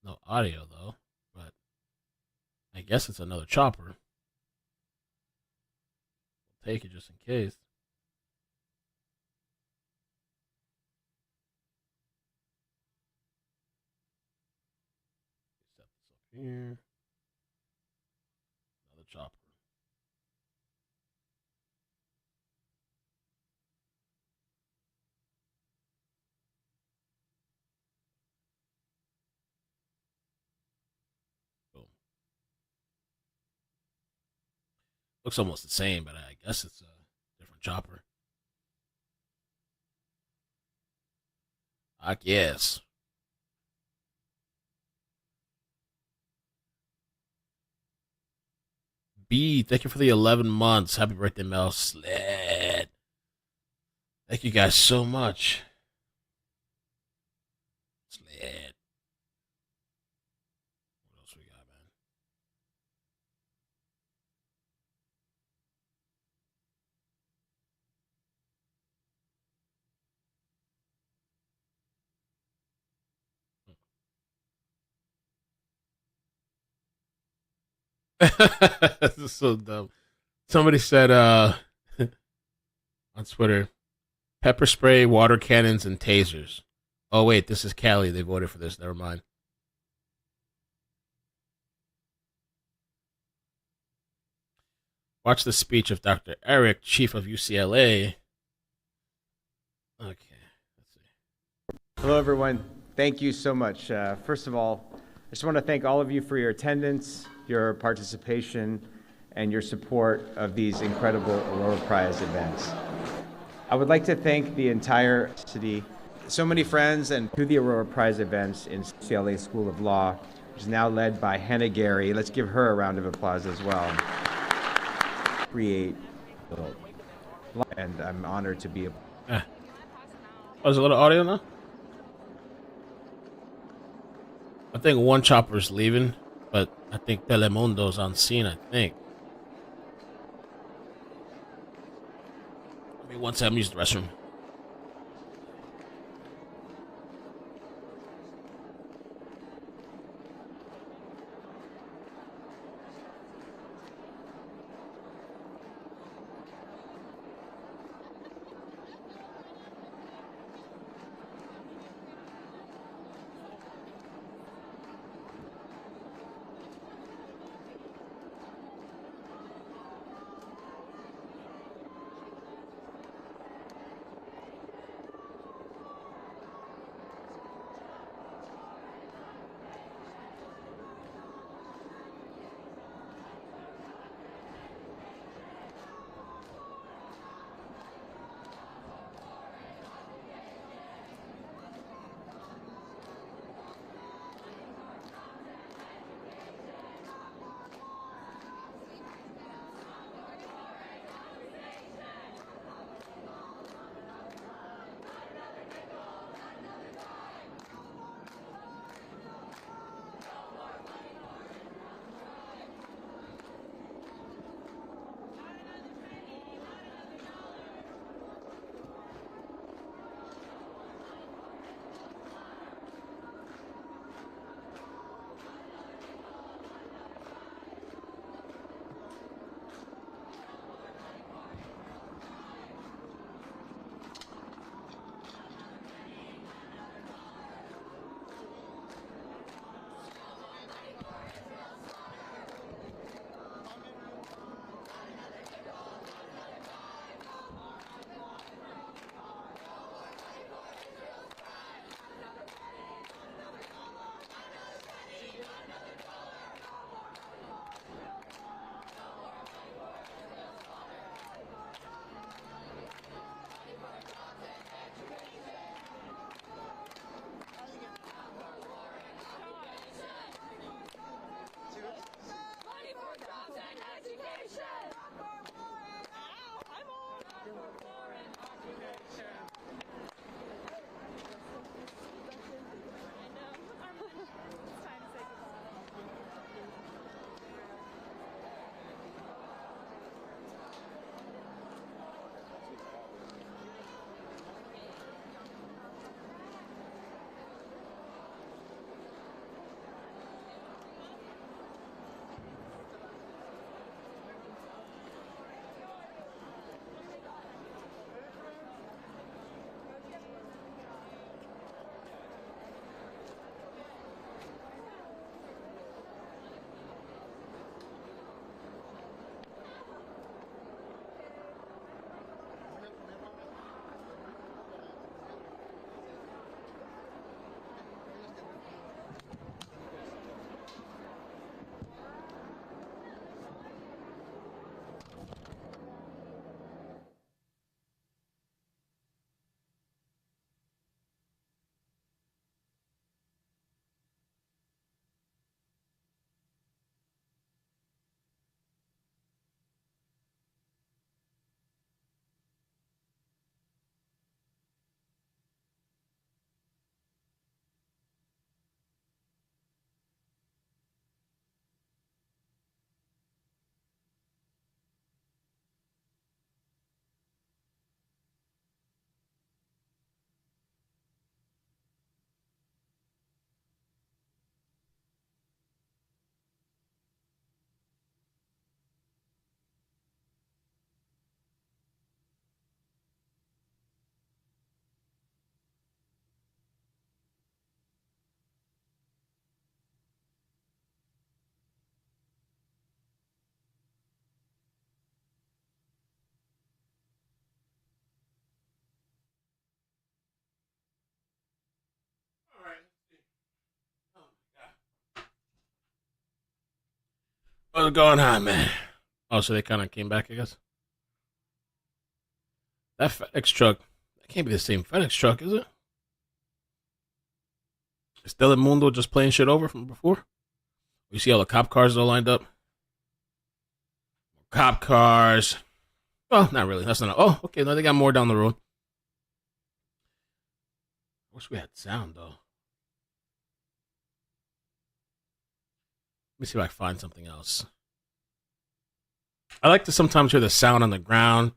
No audio though, but I guess it's another chopper. We'll take it just in case. Set this up here. Another chopper. Looks almost the same, but I guess it's a different chopper. I guess. B, thank you for the 11 months. Happy birthday, Mel Sled. Thank you guys so much. Sled. What else we got, man? This is so dumb. Somebody said on Twitter, pepper spray, water cannons, and tasers. Oh, wait, this is Cali. They voted for this. Never mind. Watch the speech of Dr. Eric, chief of UCLA. Okay. Hello, everyone. Thank you so much. First of all, I just want to thank all of you for your attendance, your participation, and your support of these incredible Aurora Prize events. I would like to thank the entire city, so many friends, and to the Aurora Prize events in UCLA School of Law, which is now led by Hannah Gary. Let's give her a round of applause as well. Create, and I'm honored to be a. Oh, there's a little audio now? I think one chopper's leaving, but I think Telemundo's on scene, I think. Give me one second, I'm using the restroom. What's going on, man? Oh, so they kind of came back, I guess. That FedEx truck, that can't be the same FedEx truck, is it? Is Telemundo just playing shit over from before? You see all the cop cars all lined up? Cop cars. Well, not really. That's not. Oh, okay. No, they got more down the road. I wish we had sound, though. Let me see if I can find something else. I like to sometimes hear the sound on the ground.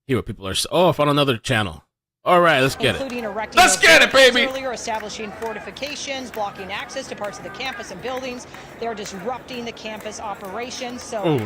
Hear what people are saying. Oh, I found another channel. All right, let's get it. Let's get it, baby. Earlier, establishing fortifications, blocking access to parts of the campus and buildings. They're disrupting the campus operations. So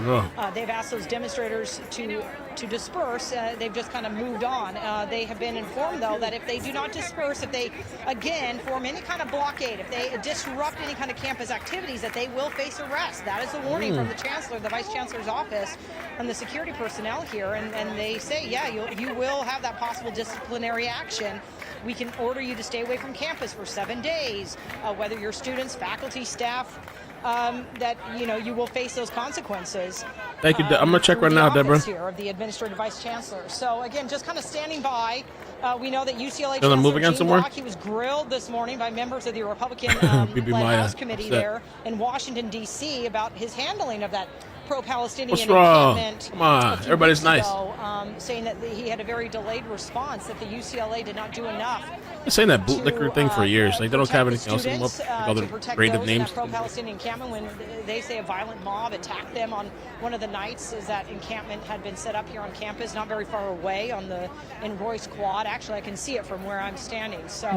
they've asked those demonstrators to disperse. They've just kind of moved on. They have been informed, though, that if they do not disperse, if they, again, form any kind of blockade, if they disrupt any kind of campus activities, that they will face arrest. That is a warning from the chancellor, the vice chancellor's office, and the security personnel here. And they say, yeah, you will have that possible disciplinary action. We can order you to stay away from campus for 7 days, whether you're students, faculty, staff, that you will face those consequences. Thank you. I'm gonna check right now, Deborah. Here of the administrative vice chancellor. So again, just kind of standing by. We know that UCLA Gonna move again somewhere? He was grilled this morning by members of the Republican-led House committee there in Washington D.C. about his handling of that pro-Palestinian encampment. Come on, everybody's nice. Saying that he had a very delayed response, that the UCLA did not do enough. Been saying that bootlicker thing for years. Like they don't have anything else anymore. Like other creative names. Pro-Palestinian encampment, when they say a violent mob attacked them on one of the nights, is that encampment had been set up here on campus, not very far away in Royce Quad. Actually, I can see it from where I'm standing. So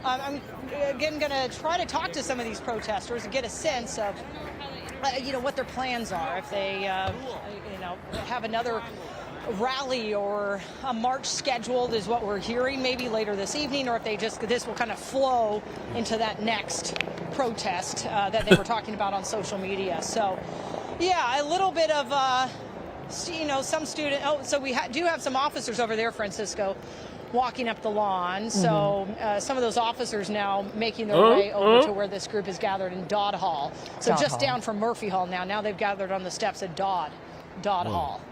I'm again going to try to talk to some of these protesters and get a sense of what their plans are. If they have another rally or a march scheduled is what we're hearing, maybe later this evening, or if this will kind of flow into that next protest that they were talking about on social media. So yeah, a little bit of some student. So we do have some officers over there, Francisco, walking up the lawn. So some of those officers now making their way over to where this group is gathered in Dodd Hall. So just down from Murphy Hall now. Now they've gathered on the steps at Dodd Hall.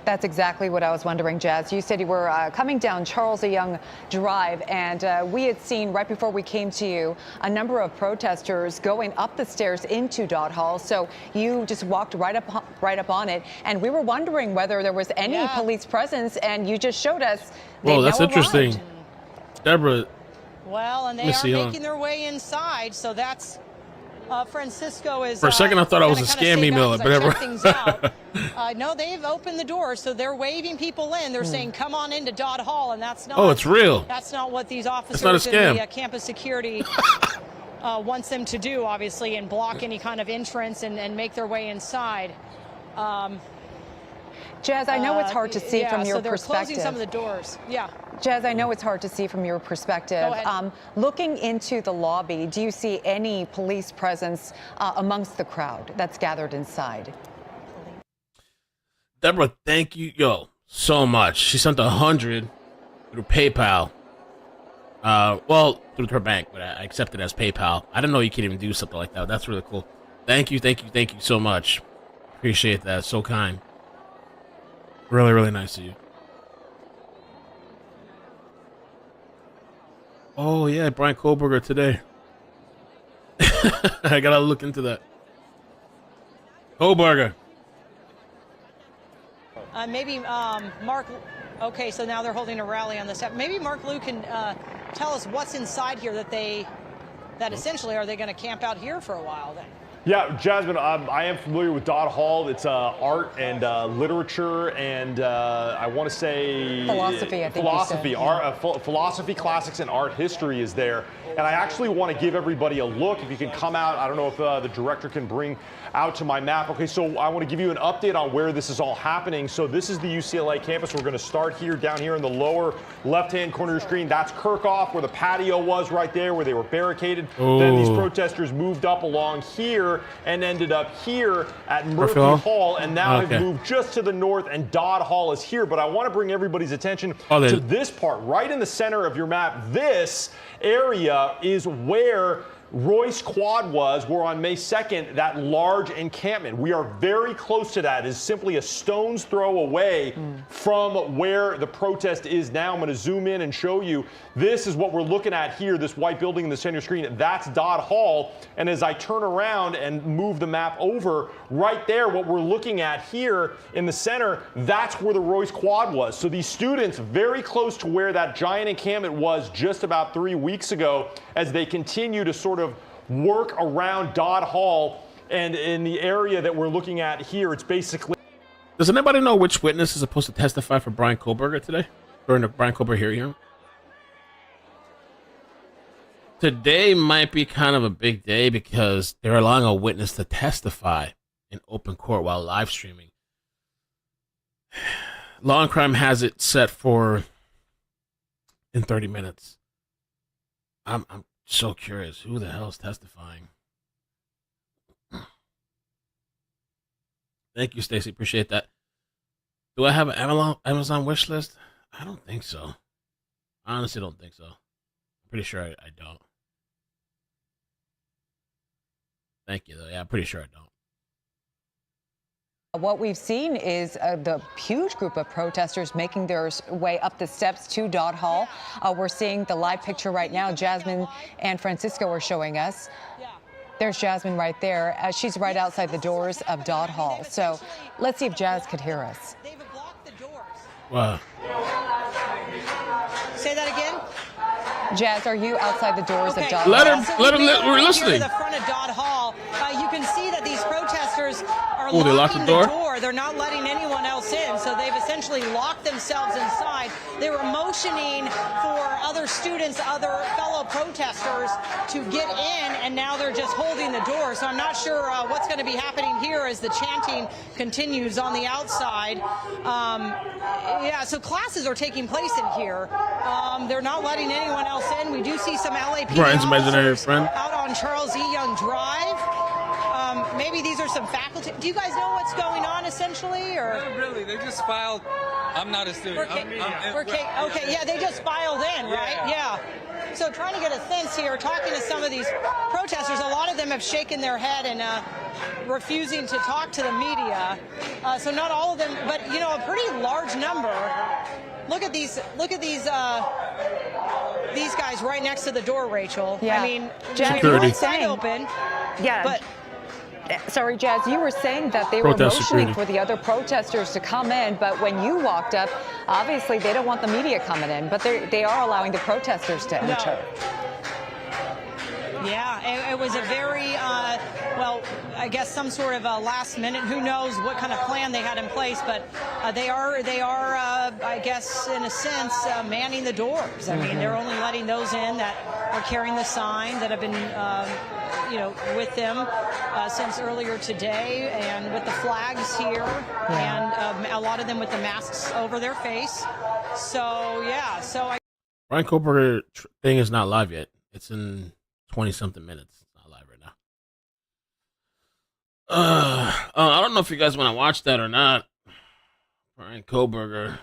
That's exactly what I was wondering, Jazz. You said you were coming down Charles A. Young Drive, and we had seen right before we came to you a number of protesters going up the stairs into Dodd Hall. So you just walked right up on it, and we were wondering whether there was any police presence, and you just showed us. Oh, that's interesting, Deborah. Well, and they are making their way inside, so that's. Francisco is. For a second, I thought I was a scam email. No, they've opened the door, so they're waving people in. They're saying, "Come on into Dodd Hall," and that's not. Oh, it's real. That's not what these officers in the campus security wants them to do, obviously, and block any kind of entrance and make their way inside. Jazz, I know it's hard to see from your so they're perspective. Closing some of the doors. Yeah. Jazz, I know it's hard to see from your perspective. Go ahead. Looking into the lobby, do you see any police presence amongst the crowd that's gathered inside? Deborah, thank you, so much. She sent 100 through PayPal. Through her bank, but I accepted it as PayPal. I didn't know you could even do something like that. That's really cool. Thank you so much. Appreciate that. So kind. Really, really nice of you. Oh, yeah, Brian Kohlberger today. I gotta look into that. Kohlberger. Maybe Mark. Okay, so now they're holding a rally on the step. Maybe Mark Liu can tell us what's inside here that essentially are they going to camp out here for a while then? Yeah, Jasmine, I am familiar with Dodd Hall. It's art and literature and I want to say philosophy. I think philosophy, philosophy, classics, and art history is there. And I actually want to give everybody a look. If you can come out, I don't know if the director can bring out to my map. Okay, so I want to give you an update on where this is all happening. So this is the UCLA campus. We're going to start here, down here in the lower left-hand corner of your screen. That's Kirchhoff, where the patio was right there, where they were barricaded. Then these protesters moved up along here and ended up here at Murphy Hall, and now have moved just to the north, and Dodd Hall is here. But I want to bring everybody's attention to this part, right in the center of your map. This area is where Royce Quad was, where on May 2nd, that large encampment. We are very close to that. It is simply a stone's throw away from where the protest is now. I'm going to zoom in and show you. This is what we're looking at here, this white building in the center screen. That's Dodd Hall. And as I turn around and move the map over, right there, what we're looking at here in the center, that's where the Royce Quad was. So these students very close to where that giant encampment was just about 3 weeks ago, as they continue to sort of work around Dodd Hall. And in the area that we're looking at here, it's basically... Does anybody know which witness is supposed to testify for Brian Kohlberger today? During the Brian Kohlberger hearing? Today might be kind of a big day because they're allowing a witness to testify in open court while live streaming. Law and Crime has it set for in 30 minutes. I'm so curious. Who the hell is testifying? Thank you, Stacy. Appreciate that. Do I have an Amazon wish list? I don't think so. I honestly don't think so. I'm pretty sure I don't. Thank you, though. Yeah, I'm pretty sure I don't. What we've seen is the huge group of protesters making their way up the steps to Dodd Hall. We're seeing the live picture right now. Jasmine and Francisco are showing us. There's Jasmine right there. She's right outside the doors of Dodd Hall. So let's see if Jazz could hear us. Wow. Say that again? Jazz, are you outside the doors of Dodd Hall? Let her, we're listening. Here at the front of Dodd Hall, you can see that these protesters are they locked locking the door? They're not letting anyone else in, so they've essentially locked themselves inside. They were motioning for other students, other fellow protesters to get in, and now they're just holding the door. So I'm not sure what's going to be happening here as the chanting continues on the outside. Yeah, so classes are taking place in here. They're not letting anyone else in. We do see some LAPD Brian's imaginary friend out on Charles E. Young Drive. Maybe these are some faculty. Do you guys know what's going on, essentially, or? Not really. They just filed. I'm not a student. Okay, yeah, they just filed in, right? Yeah. So trying to get a sense here, talking to some of these protesters, a lot of them have shaken their head and refusing to talk to the media. So not all of them, but you know, a pretty large number. Look at these guys right next to the door, Rachel. Yeah. I mean, Jazz, side open. Yeah. But sorry, Jazz, you were saying that they were motioning for the other protesters to come in, but when you walked up, obviously they don't want the media coming in, but they are allowing the protesters to enter. Yeah, it was a very, well, I guess some sort of a last minute, who knows what kind of plan they had in place, but they are, I guess, in a sense, manning the doors. I mean, they're only letting those in that are carrying the sign, that have been, you know, with them since earlier today, and with the flags here, and a lot of them with the masks over their face. So, yeah, Brian Kohlberger thing is not live yet. It's in 20-something minutes. It's not live right now. I don't know if you guys want to watch that or not. Brian Kohlberger.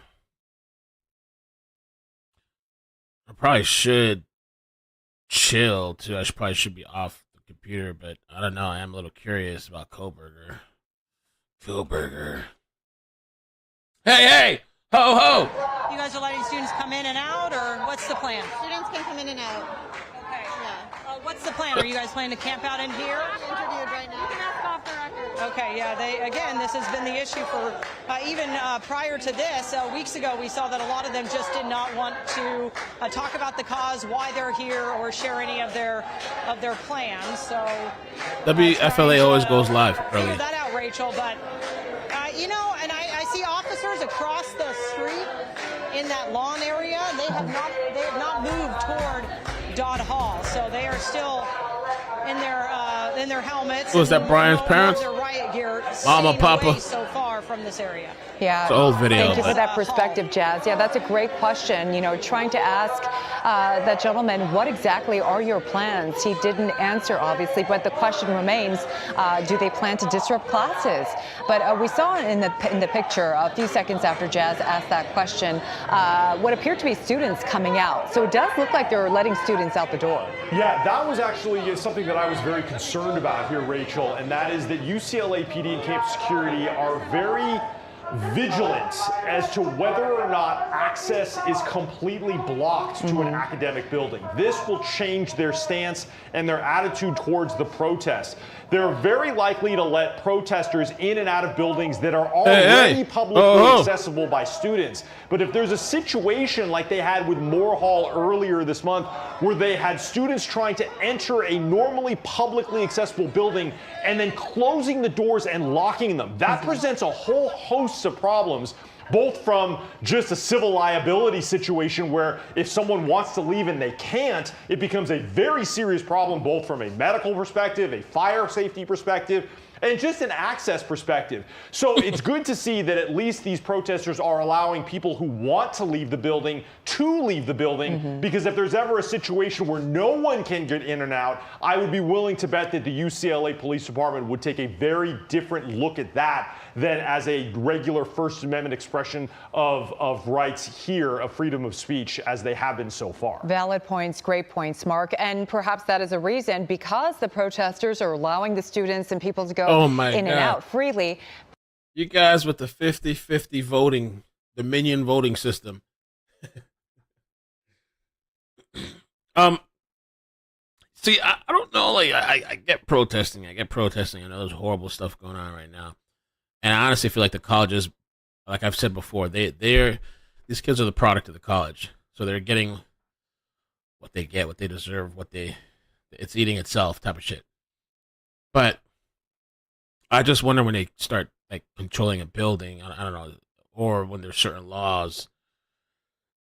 I probably should chill too. I probably should be off the computer, but I don't know. I am a little curious about Kohlberger. Hey! Ho ho! you guys are letting students come in and out, or what's the plan? Students can come in and out. Okay. What's the plan? Are you guys planning to camp out in here? Interviewed right now. You can ask off the record. Okay, yeah, this has been the issue for even prior to this. Weeks ago, we saw that a lot of them just did not want to talk about the cause, why they're here, or share any of their plans. So WFLA always goes live early. Figure that out, Rachel. But you know, and I see officers across the street in that lawn area. They have not moved toward Dodd Hall, so they are still in their helmets. Was that Brian's parents? Their riot gear. Mama, Papa. So far from this area. Yeah. It's an old video. Thank you for that perspective, Jazz. Yeah, that's a great question. You know, trying to ask that gentleman, what exactly are your plans? He didn't answer, obviously, but the question remains, do they plan to disrupt classes? But we saw in the picture a few seconds after Jazz asked that question, what appeared to be students coming out. So it does look like they're letting students out the door. Yeah, that was actually something that I was very concerned about here, Rachel, and that is that UCLA PD and campus security are very vigilant as to whether or not access is completely blocked to an academic building. This will change their stance and their attitude towards the protest. They're very likely to let protesters in and out of buildings that are already publicly accessible by students. But if there's a situation like they had with Moore Hall earlier this month, where they had students trying to enter a normally publicly accessible building and then closing the doors and locking them, that presents a whole host of problems, both from just a civil liability situation where if someone wants to leave and they can't, it becomes a very serious problem, both from a medical perspective, a fire safety perspective, and just an access perspective. So it's good to see that at least these protesters are allowing people who want to leave the building to leave the building, because if there's ever a situation where no one can get in and out, I would be willing to bet that the UCLA Police Department would take a very different look at that than as a regular First Amendment expression of rights here, of freedom of speech, as they have been so far. Valid points, great points, Mark. And perhaps that is a reason, because the protesters are allowing the students and people to go in and out freely. You guys with the 50-50 voting, the minion voting system. See, I don't know. Like, I get protesting. I know there's horrible stuff going on right now. And I honestly feel like the colleges, like I've said before, these kids are the product of the college. So they're getting what they get, what they deserve, it's eating itself type of shit. But I just wonder when they start like controlling a building, I don't know, or when there's certain laws,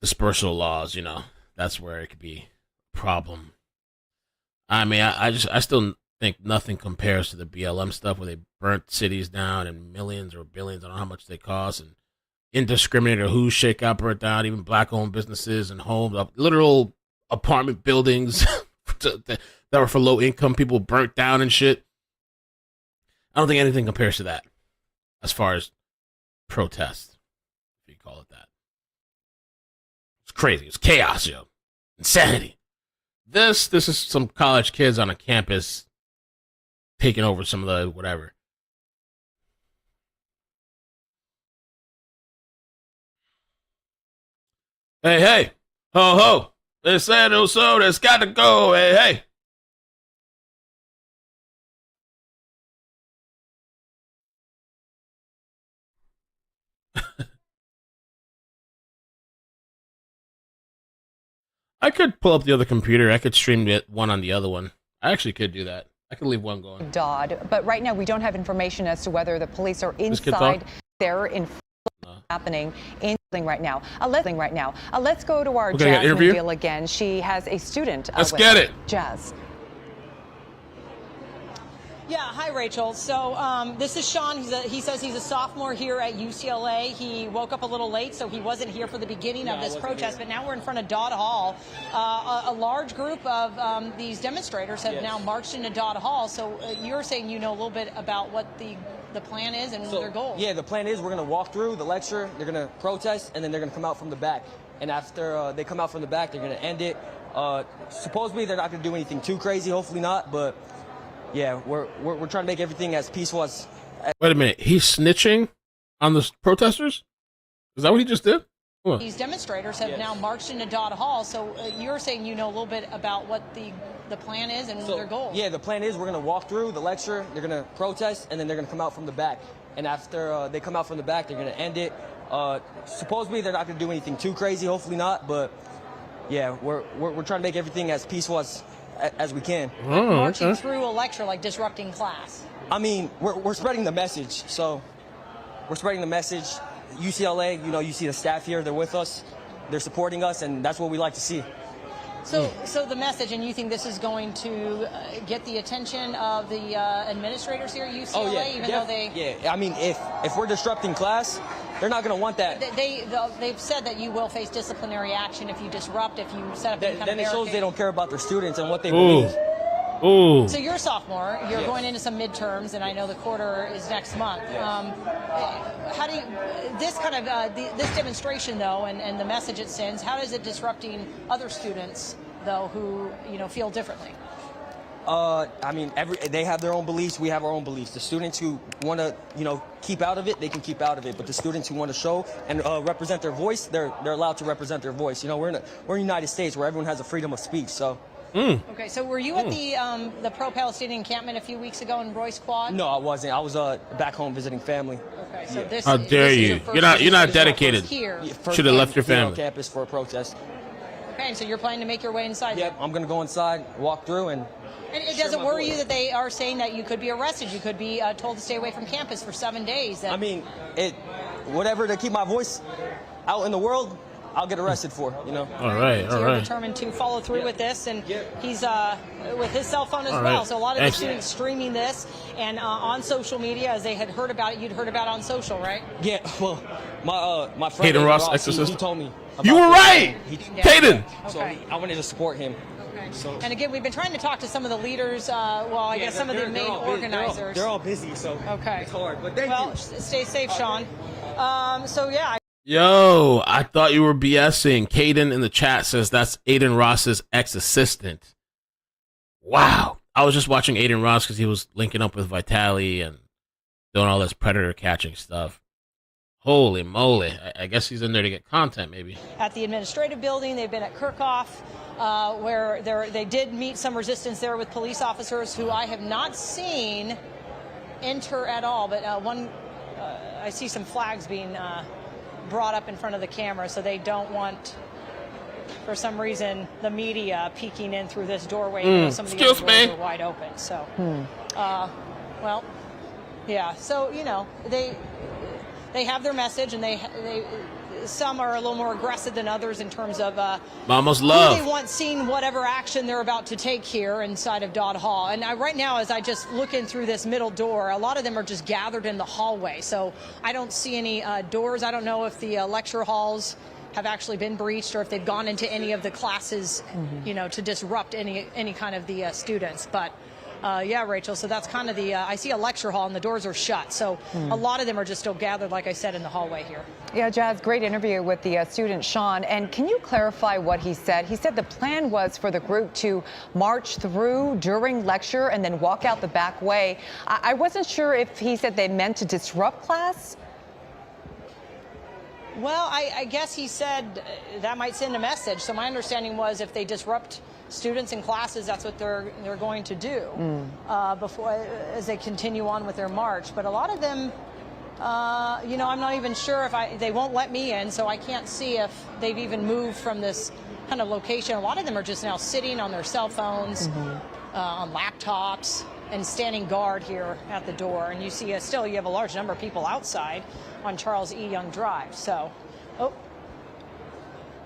dispersal laws, that's where it could be a problem. I mean, I still think nothing compares to the BLM stuff where they burnt cities down and millions or billions, I don't know how much they cost, and indiscriminate or whose shit got burnt down, even black-owned businesses and homes, literal apartment buildings that were for low-income people burnt down and shit. I don't think anything compares to that as far as protest, if you call it that. It's crazy. It's chaos, yo. Insanity. This is some college kids on a campus taking over some of the whatever. Hey, ho, ho. They said it so, that's got to go. Hey. I could pull up the other computer. I could stream one on the other one. I actually could do that. I could leave one going. Dodd, but right now we don't have information as to whether the police are inside there in happening in right now. Let's go to our Jasmine Veal again. She has a student. Let's get it. Jazz. Yeah, hi, Rachel. So this is Sean. He says he's a sophomore here at UCLA. He woke up a little late, so he wasn't here for the beginning of this protest. But now we're in front of Dodd Hall. A large group of these demonstrators have now marched into Dodd Hall. So you're saying you know a little bit about what the plan is and their goals. Yeah, the plan is we're going to walk through the lecture, they're going to protest, and then they're going to come out from the back. And after they come out from the back, they're going to end it. Supposedly, they're not going to do anything too crazy, hopefully not, but yeah, we're trying to make everything as peaceful as... Wait a minute, he's snitching on the protesters? Is that what he just did? These demonstrators have now marched into Dodd Hall, so you're saying you know a little bit about what the plan is and their goals. Yeah, the plan is we're going to walk through the lecture, they're going to protest, and then they're going to come out from the back. And after they come out from the back, they're going to end it. Supposedly, they're not going to do anything too crazy, hopefully not, but yeah, we're trying to make everything as peaceful as we can. Marching through a lecture, like disrupting class. I mean, we're spreading the message, so we're spreading the message. UCLA, you see the staff here, they're with us, they're supporting us, and that's what we like to see. So the message, and you think this is going to get the attention of the administrators here at UCLA, Oh yeah, even though they... Yeah, I mean, if we're disrupting class, they're not going to want that. They've said that you will face disciplinary action if you disrupt, if you set up any kind of Then it shows barricade. they don't care about their students and what they believe. So you're a sophomore. You're going into some midterms, and I know the quarter is next month. How do you this kind of this demonstration though, and the message it sends? How is it disrupting other students though who feel differently? I mean, they have their own beliefs. We have our own beliefs. The students who want to, keep out of it, they can keep out of it. But the students who want to show and represent their voice, they're allowed to represent their voice. We're in the United States where everyone has a freedom of speech. So. Okay, so were you at the pro-Palestinian encampment a few weeks ago in Royce Quad? No, I wasn't. I was back home visiting family. Okay, so this. How dare you? You're not dedicated. Here. Should have left your family. On campus for a protest. Okay, so you're planning to make your way inside. Yep, I'm gonna go inside, walk through, and. And does it worry you that they are saying that you could be arrested? You could be told to stay away from campus for 7 days. I mean, whatever to keep my voice out in the world. I'll get arrested for, All right, so you're determined to follow through with this, and he's with his cell phone as well. So a lot of the students streaming this and on social media, as they had heard about it. You'd heard about it on social, right? Yeah. Well, my friend Hayden Ross, he told me. You were right, Hayden. So I wanted to support him. So. And again, we've been trying to talk to some of the leaders. I guess some of the main organizers. They're all busy, so it's hard. But thank you. Stay safe, Sean. So yeah. Yo, I thought you were BSing. Caden in the chat says that's Aiden Ross's ex-assistant. Wow. I was just watching Aiden Ross because he was linking up with Vitali and doing all this predator catching stuff. Holy moly. I guess he's in there to get content, maybe. At the administrative building, they've been at Kirchhoff, where they did meet some resistance there with police officers who I have not seen enter at all. But I see some flags being brought up in front of the camera, so they don't want, for some reason, the media peeking in through this doorway. Some of the other doors are wide open. So, well, yeah. So they have their message, and they some are a little more aggressive than others in terms of Mama's love. who they want seeing whatever action they're about to take here inside of Dodd Hall. And right now, as I just look in through this middle door, a lot of them are just gathered in the hallway. So I don't see any doors. I don't know if the lecture halls have actually been breached or if they've gone into any of the classes, to disrupt any kind of the students. But yeah, Rachel, so that's kind of I see a lecture hall and the doors are shut. So a lot of them are just still gathered, like I said, in the hallway here. Yeah, Jazz, great interview with the student, Sean. And can you clarify what he said? He said the plan was for the group to march through during lecture and then walk out the back way. I wasn't sure if he said they meant to disrupt class. Well, I guess he said that might send a message. So my understanding was if they disrupt students in classes, that's what they're going to do before as they continue on with their march. But a lot of them, I'm not even sure if they won't let me in, so I can't see if they've even moved from this kind of location. A lot of them are just now sitting on their cell phones, on laptops, and standing guard here at the door. And you see you have a large number of people outside on Charles E. Young Drive. So,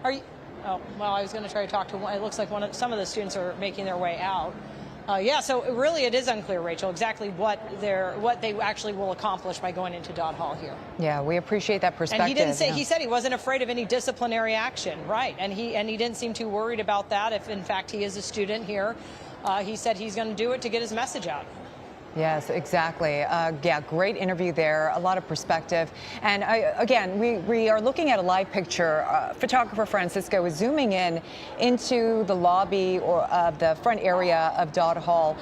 are you? Oh, well, I was going to try to talk to one. It looks like some of the students are making their way out. Yeah, so really it is unclear, Rachel, exactly what they actually will accomplish by going into Dodd Hall here. Yeah, we appreciate that perspective. And he didn't say, he said he wasn't afraid of any disciplinary action, right? And he didn't seem too worried about that if, in fact, he is a student here. He said he's going to do it to get his message out. Yes, exactly. Yeah, great interview there. A lot of perspective. And again, we are looking at a live picture. Photographer Francisco is zooming into the lobby or the front area of Dodd Hall.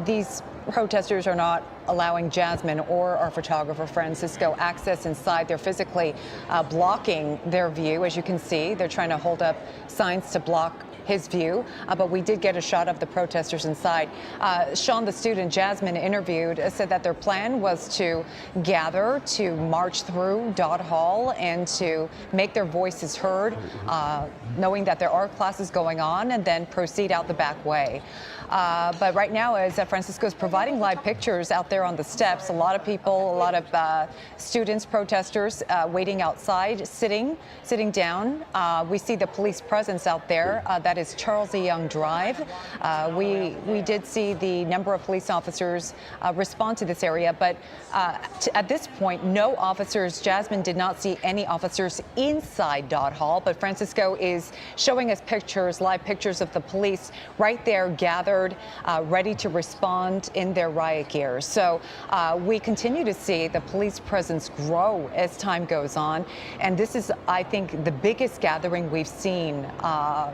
These protesters are not allowing Jasmine or our photographer Francisco access inside. They're physically blocking their view. As you can see, they're trying to hold up signs to block his view, but we did get a shot of the protesters inside. Sean, the student Jasmine interviewed, said that their plan was to gather, to march through Dodd Hall and to make their voices heard, knowing that there are classes going on, and then proceed out the back way. But right now, as Francisco's providing live pictures out there on the steps, a lot of people, a lot of students, protesters waiting outside, sitting down. We see the police presence out there. That is Charles E. Young Drive. We did see the number of police officers respond to this area, but at this point, no officers. Jasmine did not see any officers inside Dodd Hall, but Francisco is showing us pictures, live pictures of the police right there gathered, ready to respond in their riot gear. So we continue to see the police presence grow as time goes on. And this is, I think, the biggest gathering we've seen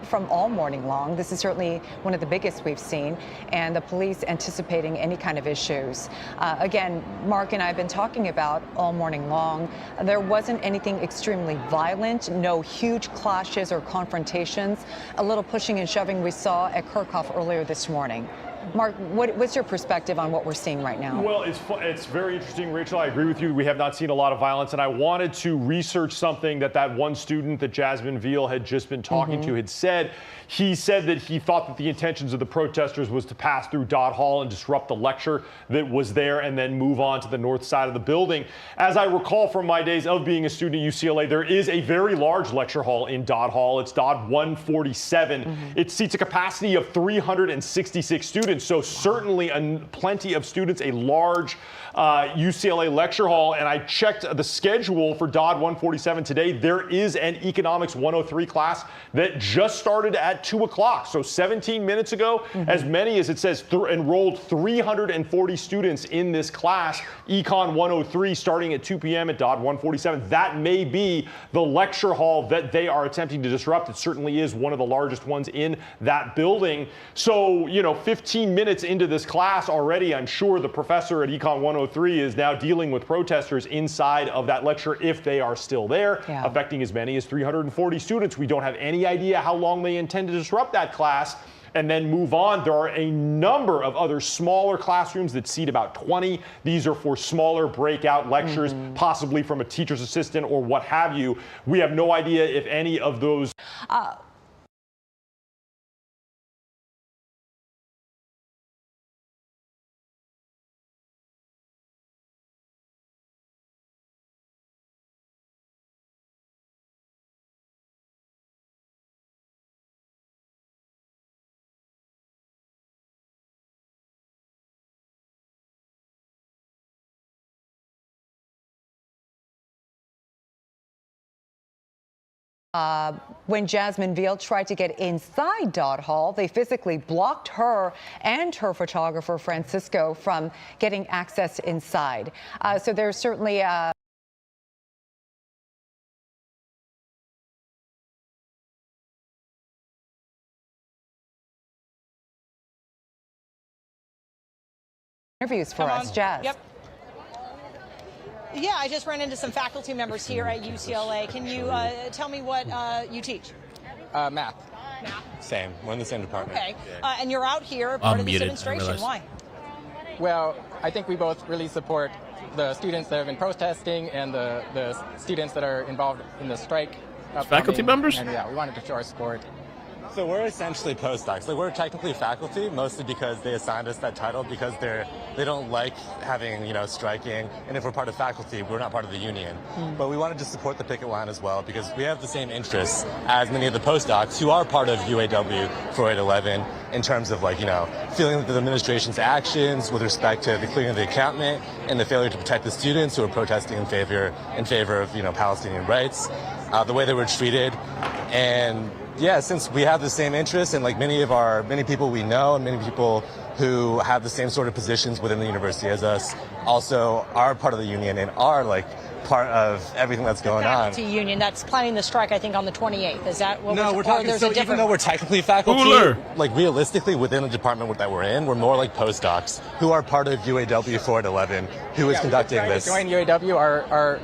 from all morning long. This is certainly one of the biggest we've seen, and the police anticipating any kind of issues. Again, Mark and I have been talking about all morning long. There wasn't anything extremely violent, no huge clashes or confrontations. A little pushing and shoving we saw at Kirchhoff earlier this morning. Mark, what's your perspective on what we're seeing right now? Well, it's very interesting, Rachel. I agree with you. We have not seen a lot of violence, and I wanted to research something that one student that Jasmine Veal had just been talking to had said. He said that he thought that the intentions of the protesters was to pass through Dodd Hall and disrupt the lecture that was there and then move on to the north side of the building. As I recall from my days of being a student at UCLA, there is a very large lecture hall in Dodd Hall. It's Dodd 147. It seats a capacity of 366 students, so certainly plenty of students, a large UCLA lecture hall. And I checked the schedule for Dodd 147 today. There is an Economics 103 class that just started at 2 o'clock. So 17 minutes ago, as many as it says enrolled 340 students in this class, Econ 103, starting at 2 p.m. at Dodd 147. That may be the lecture hall that they are attempting to disrupt. It certainly is one of the largest ones in that building. So, 15 minutes into this class already, I'm sure the professor at Econ 103 is now dealing with protesters inside of that lecture if they are still there, affecting as many as 340 students. We don't have any idea how long they intend to disrupt that class and then move on. There are a number of other smaller classrooms that seat about 20. These are for smaller breakout lectures, possibly from a teacher's assistant or what have you. We have no idea if any of those when Jasmine Veal tried to get inside Dodd Hall, they physically blocked her and her photographer, Francisco, from getting access inside. So there's certainly interviews for us, Jazz. Yep. Yeah, I just ran into some faculty members here at UCLA. Can you tell me what you teach? Math. Math. Same. We're in the same department. Okay. And you're out here part of this demonstration. Why? Well, I think we both really support the students that have been protesting and the students that are involved in the strike. Faculty members? And yeah, we wanted to show our support. So we're essentially postdocs. Like, we're technically faculty, mostly because they assigned us that title because they don't like having, striking. And if we're part of faculty, we're not part of the union. But we wanted to support the picket line as well because we have the same interests as many of the postdocs who are part of UAW 4811 in terms of feeling the administration's actions with respect to the clearing of the encampment and the failure to protect the students who are protesting in favor of Palestinian rights, the way they were treated, and yeah, since we have the same interests and many people we know and many people who have the same sort of positions within the university as us also are part of the union and are part of everything that's going on. Faculty union that's planning the strike, I think, on the 28th. Is that what we're talking? So even though we're technically faculty, realistically within the department that we're in, we're more like postdocs who are part of UAW 4811, who is conducting this. We joined UAW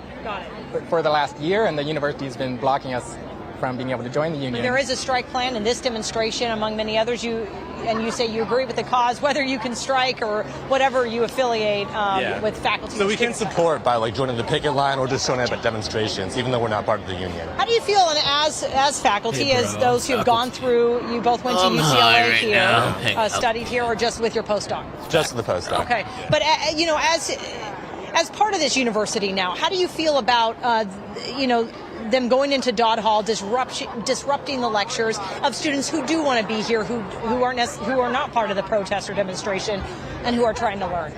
for the last year, and the university has been blocking us from being able to join the union. There is a strike plan in this demonstration, among many others. You and you say you agree with the cause, whether you can strike or whatever you affiliate with faculty. So we can support by like joining the picket line or just showing up at demonstrations, even though we're not part of the union. How do you feel, and as faculty, as those who have gone through, you both went to UCLA here, studied here, or just with your postdoc? Just the postdoc. Okay, but you know, as part of this university now, how do you feel about you know, them going into Dodd Hall, disrupting the lectures of students who do want to be here, who are not part of the protest or demonstration, and who are trying to learn?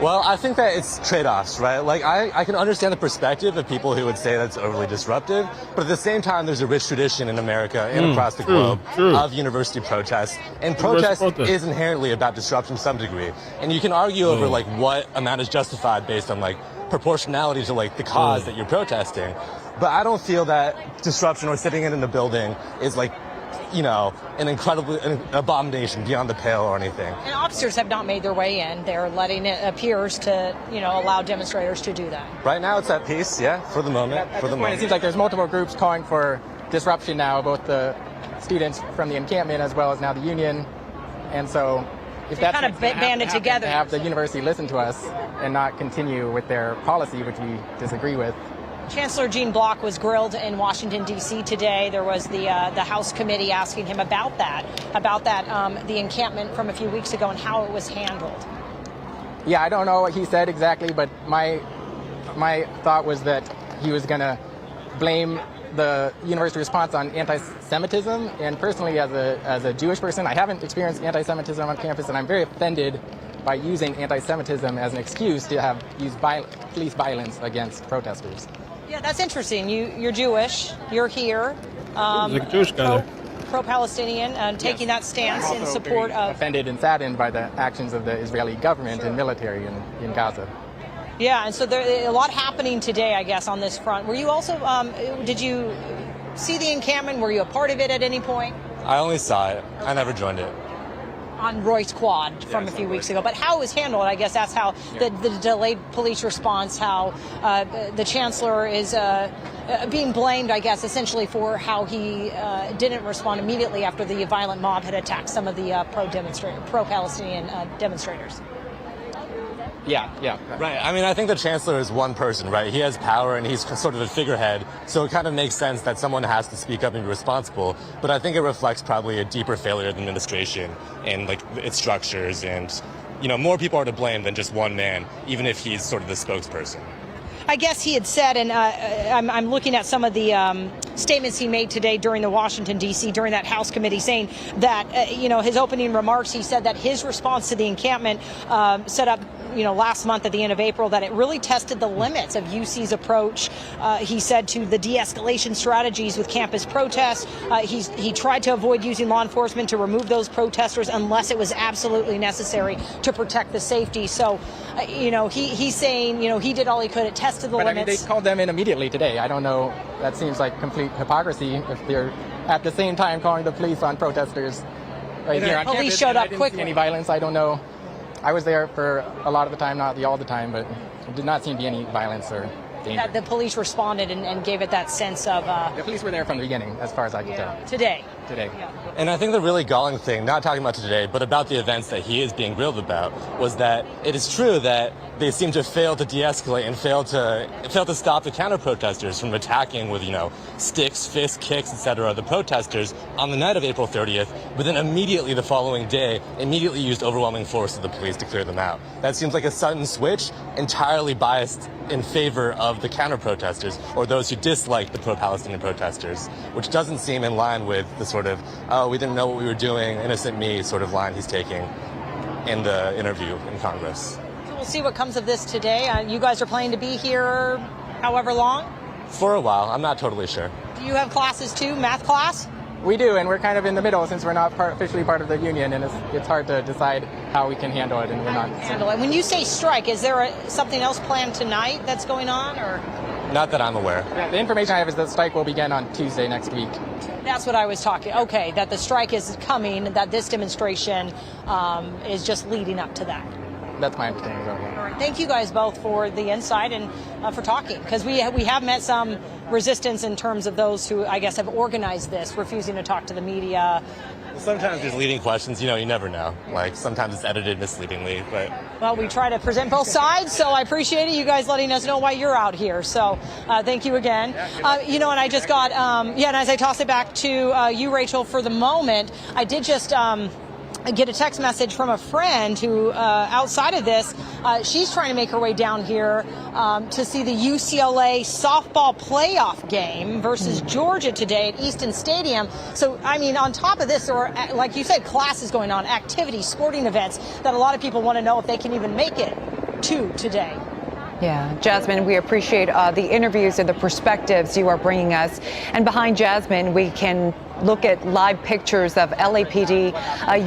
Well, I think that it's trade-offs, right? Like, I can understand the perspective of people who would say that's overly disruptive, but at the same time, there's a rich tradition in America and across the globe of university protests, and protest is inherently about disruption to some degree. And you can argue over, like, what amount is justified based on, like, proportionality to, like, the cause that you're protesting. But I don't feel that disruption or sitting in a building is, like, you know, an abomination beyond the pale or anything. And officers have not made their way in. They're letting it appears to, you know, allow demonstrators to do that. Right now it's at peace, yeah, for the moment. At this point, it seems like there's multiple groups calling for disruption now, both the students from the encampment as well as now the union. And so if they kind of banded together, to have the university listen to us and not continue with their policy, which we disagree with. Chancellor Gene Block was grilled in Washington, D.C. today. There was the House committee asking him about the encampment from a few weeks ago and how it was handled. Yeah, I don't know what he said exactly, but my thought was that he was going to blame the university response on anti-Semitism. And personally, as a Jewish person, I haven't experienced anti-Semitism on campus, and I'm very offended by using anti-Semitism as an excuse to use police violence against protesters. Yeah, that's interesting. You're Jewish. You're here. Like a Jewish guy there. Pro-Palestinian, and taking that stance in support of. Offended and saddened by the actions of the Israeli government and military in Gaza. Yeah, and so there's a lot happening today, I guess, on this front. Were you also? Did you see the encampment? Were you a part of it at any point? I only saw it. I never joined it. On Royce Quad from a few weeks ago. But how it was handled, I guess that's how the delayed police response, how the chancellor is being blamed, I guess, essentially for how he didn't respond immediately after the violent mob had attacked some of the pro-Palestinian demonstrators. Yeah. Right. I mean, I think the chancellor is one person, right? He has power and he's sort of a figurehead. So it kind of makes sense that someone has to speak up and be responsible. But I think it reflects probably a deeper failure of the administration and like its structures. And, you know, more people are to blame than just one man, even if he's sort of the spokesperson. I guess he had said, and I'm looking at some of the statements he made today during the Washington, D.C., during that House committee, saying that, you know, his opening remarks, he said that his response to the encampment set up, you know, last month at the end of April, that it really tested the limits of UC's approach, he said, to the de-escalation strategies with campus protests. He tried to avoid using law enforcement to remove those protesters unless it was absolutely necessary to protect the safety. So, you know, he's saying, you know, he did all he could. It tested the limits. I mean, they called them in immediately today. I don't know. That seems like complete hypocrisy if they're at the same time calling the police on protesters right here on campus. Police showed up quickly. I didn't see any violence. I don't know. I was there for a lot of the time, not all the time, but it did not seem to be any violence or danger. The police responded and gave it that sense of... the police were there from the beginning, as far as I could tell. Today. Yeah. And I think the really galling thing, not talking about today, but about the events that he is being grilled about, was that it is true that they seem to fail to de-escalate and fail to stop the counter-protesters from attacking with, you know, sticks, fists, kicks, etc. the protesters on the night of April 30th, but then immediately the following day, immediately used overwhelming force of the police to clear them out. That seems like a sudden switch, entirely biased in favor of the counter-protesters, or those who dislike the pro-Palestinian protesters, which doesn't seem in line with the sort of, oh, we didn't know what we were doing, innocent me sort of line he's taking in the interview in Congress. So we'll see what comes of this today. You guys are planning to be here however long? For a while. I'm not totally sure. Do you have classes too, math class? We do, and we're kind of in the middle since we're not officially part of the union, and it's hard to decide how we can handle it, and we're not. Handle it. When you say strike, is there something else planned tonight that's going on, or? Not that I'm aware. The information I have is that the strike will begin on Tuesday next week. That's what I was talking. Okay, that the strike is coming, that this demonstration is just leading up to that. That's my understanding. All right. Thank you guys both for the insight and for talking, because we have met some resistance in terms of those who, I guess, have organized this, refusing to talk to the media. Sometimes there's leading questions, you never know. Like, sometimes it's edited misleadingly, but... Well, we try to present both sides, so I appreciate it. You guys letting us know why you're out here. So thank you again. And I just got, and as I toss it back to you, Rachel, for the moment, I did just... get a text message from a friend who, outside of this, she's trying to make her way down here to see the UCLA softball playoff game versus Georgia today at Easton Stadium. So, on top of this, there are, like you said, classes going on, activities, sporting events that a lot of people want to know if they can even make it to today. Yeah, Jasmine, we appreciate the interviews and the perspectives you are bringing us. And behind Jasmine, we can look at live pictures of LAPD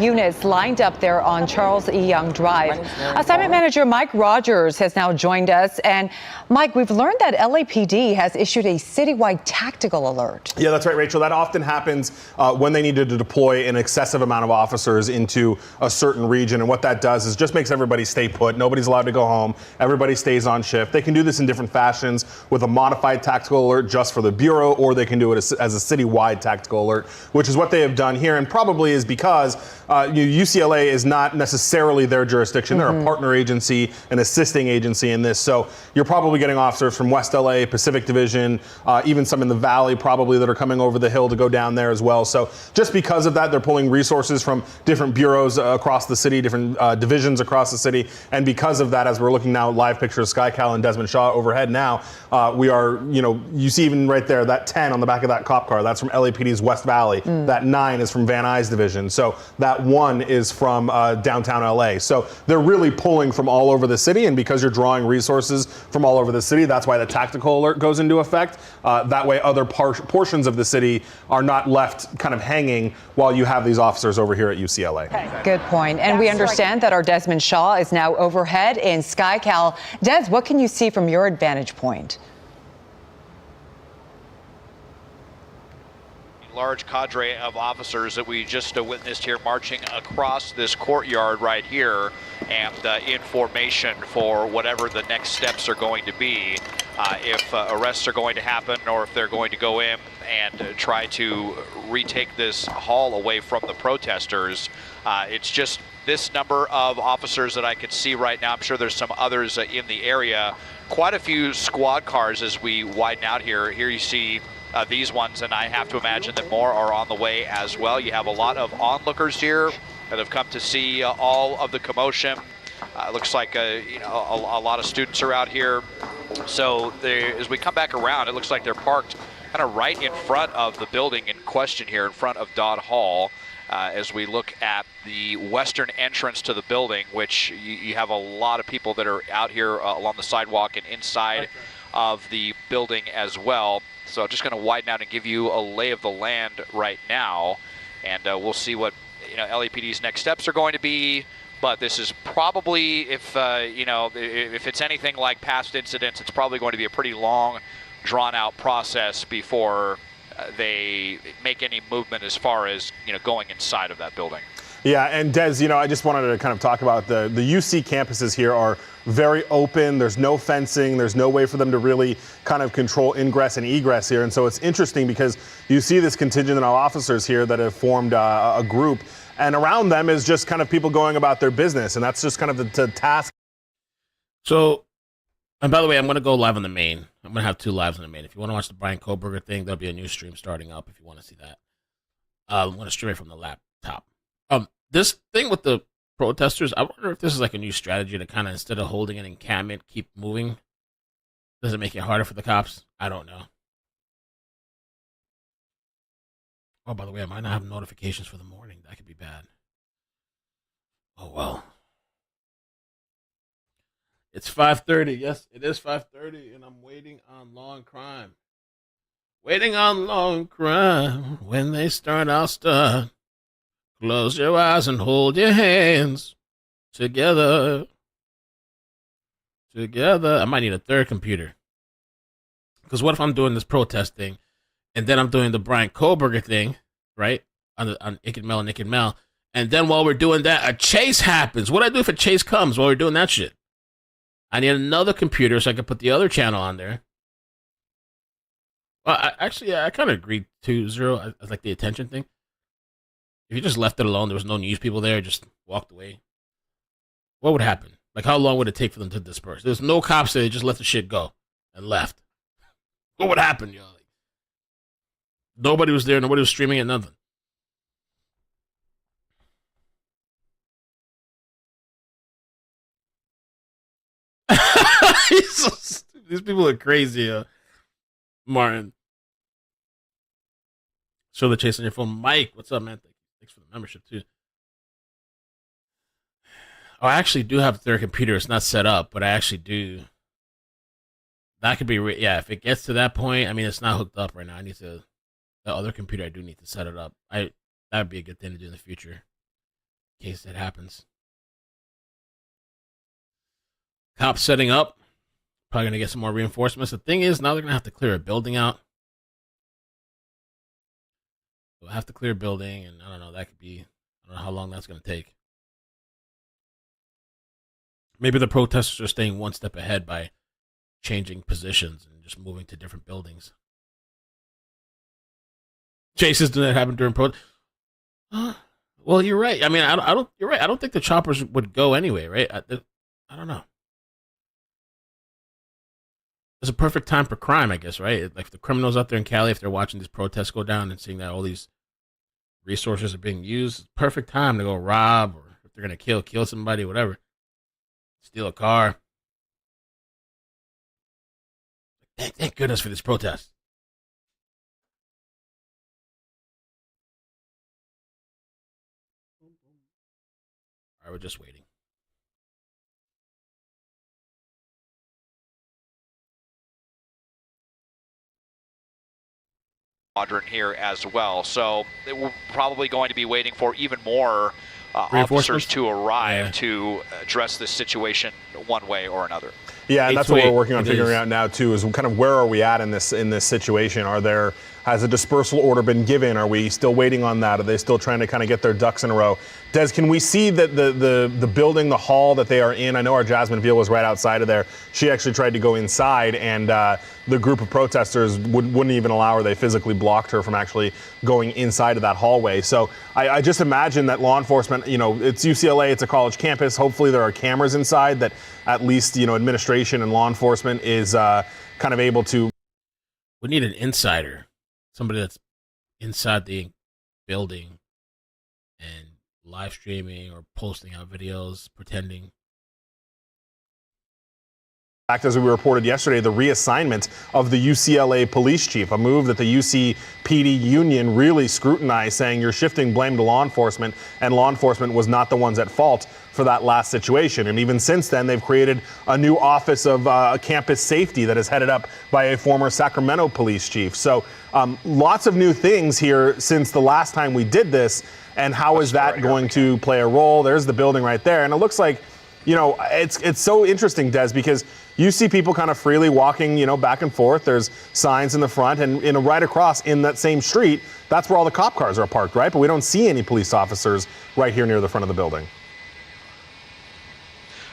units lined up there on Charles E. Young Drive. Assignment Manager Mike Rogers has now joined us. And Mike, we've learned that LAPD has issued a citywide tactical alert. Yeah, that's right, Rachel. That often happens when they needed to deploy an excessive amount of officers into a certain region. And what that does is just makes everybody stay put. Nobody's allowed to go home. Everybody stays on shift. They can do this in different fashions with a modified tactical alert just for the Bureau, or they can do it as a citywide tactical alert, which is what they have done here, and probably is because UCLA is not necessarily their jurisdiction. They're a partner agency, an assisting agency in this. So you're probably getting officers from West LA, Pacific Division, even some in the Valley probably that are coming over the hill to go down there as well. So just because of that, they're pulling resources from different bureaus across the city, different divisions across the city. And because of that, as we're looking now at live pictures of SkyCal and Desmond Shaw overhead now, we are, you see even right there, that 10 on the back of that cop car, that's from LAPD's West Valley. That 9 is from Van Nuys Division. So that 1 is from downtown LA. So they're really pulling from all over the city. And because you're drawing resources from all over the city, that's why the tactical alert goes into effect. That way other portions of the city are not left kind of hanging while you have these officers over here at UCLA. Good point. And we understand that our Desmond Shaw is now overhead in SkyCal. Des, what can you see from your vantage point? Large cadre of officers that we just witnessed here marching across this courtyard right here, and in formation for whatever the next steps are going to be, if arrests are going to happen or if they're going to go in and try to retake this hall away from the protesters. It's just this number of officers that I can see right now. I'm sure there's some others in the area. Quite a few squad cars as we widen out here. Here you see these ones, and I have to imagine that more are on the way as well. You have a lot of onlookers here that have come to see all of the commotion. Looks like a lot of students are out here. So as we come back around, it looks like they're parked kind of right in front of the building in question here, in front of Dodd Hall. As we look at the western entrance to the building, which you have a lot of people that are out here along the sidewalk and inside of the building as well. So I'm just going to widen out and give you a lay of the land right now, and we'll see what LAPD's next steps are going to be. But this is probably, if it's anything like past incidents, it's probably going to be a pretty long, drawn-out process before they make any movement as far as going inside of that building. Yeah, and Des, I just wanted to kind of talk about the UC campuses here are very open. There's no fencing. There's no way for them to really kind of control ingress and egress here. And so it's interesting because you see this contingent of officers here that have formed a group, and around them is just kind of people going about their business. And that's just kind of the task. So, and by the way, I'm going to go live on the main. I'm going to have 2 lives on the main. If you want to watch the Brian Koberger thing, there'll be a new stream starting up if you want to see that. I'm going to stream it from the laptop. This thing with the protesters, I wonder if this is like a new strategy to kind of, instead of holding an encampment, keep moving. Does it make it harder for the cops? I don't know. Oh, by the way, I might not have notifications for the morning. That could be bad. Oh, well. It's 5:30. Yes, it is 5:30, and I'm waiting on long crime. Waiting on long crime. When they start, I'll start. Close your eyes and hold your hands together. Together. I might need a third computer. Because what if I'm doing this protest thing, and then I'm doing the Brian Koberger thing, right? On Icked Mel and Icked Mel, And then while we're doing that, a chase happens. What do I do if a chase comes while we're doing that shit? I need another computer so I can put the other channel on there. Well, I kind of agreed to Zero. I like the attention thing. If you just left it alone, there was no news people there, just walked away, what would happen? Like, how long would it take for them to disperse? There's no cops there. They just let the shit go and left. What would happen, yo? Like, nobody was there. Nobody was streaming it, nothing. These people are crazy, Martin. Show the chase on your phone. Mike, what's up, man? Thanks for the membership, too. Oh, I actually do have their computer. It's not set up, but I actually do. That could be, yeah, if it gets to that point, I mean, it's not hooked up right now. I need to, the other computer, I do need to set it up. That would be a good thing to do in the future, in case that happens. Cops setting up. Probably going to get some more reinforcements. The thing is, now they're going to have to clear a building out. We'll have to clear a building, and I don't know, that could be, I don't know how long that's going to take. Maybe the protesters are staying one step ahead by changing positions and just moving to different buildings. Chases do that happen during protest? Well, you're right. I mean, I don't. You're right. I don't think the choppers would go anyway, right? I don't know. It's a perfect time for crime, I guess, right? Like the criminals out there in Cali, if they're watching these protests go down and seeing that all these resources are being used, perfect time to go rob, or if they're gonna kill somebody, whatever. Steal a car. Thank goodness for this protest. All right, we're just waiting. Squadron here as well. So we're probably going to be waiting for even more officers to arrive to address this situation one way or another. Yeah, and that's what we're working on figuring out now too, is kind of where are we at in this situation? Has a dispersal order been given? Are we still waiting on that? Are they still trying to kind of get their ducks in a row? Des, can we see that the building, the hall that they are in? I know our Jasmine Veal was right outside of there. She actually tried to go inside, and the group of protesters wouldn't even allow her. They physically blocked her from actually going inside of that hallway. So I just imagine that law enforcement, it's UCLA, it's a college campus. Hopefully there are cameras inside that at least, administration and law enforcement is kind of able to. We need an insider. Somebody that's inside the building and live streaming or posting out videos, pretending. In fact, as we reported yesterday, the reassignment of the UCLA police chief, a move that the UCPD union really scrutinized, saying you're shifting blame to law enforcement, and law enforcement was not the ones at fault for that last situation. And even since then, they've created a new office of campus safety that is headed up by a former Sacramento police chief. So lots of new things here since the last time we did this. And how is that going to play a role? There's the building right there. And it looks like, it's so interesting, Des, because you see people kind of freely walking, back and forth. There's signs in the front, and right across in that same street, that's where all the cop cars are parked, right? But we don't see any police officers right here near the front of the building.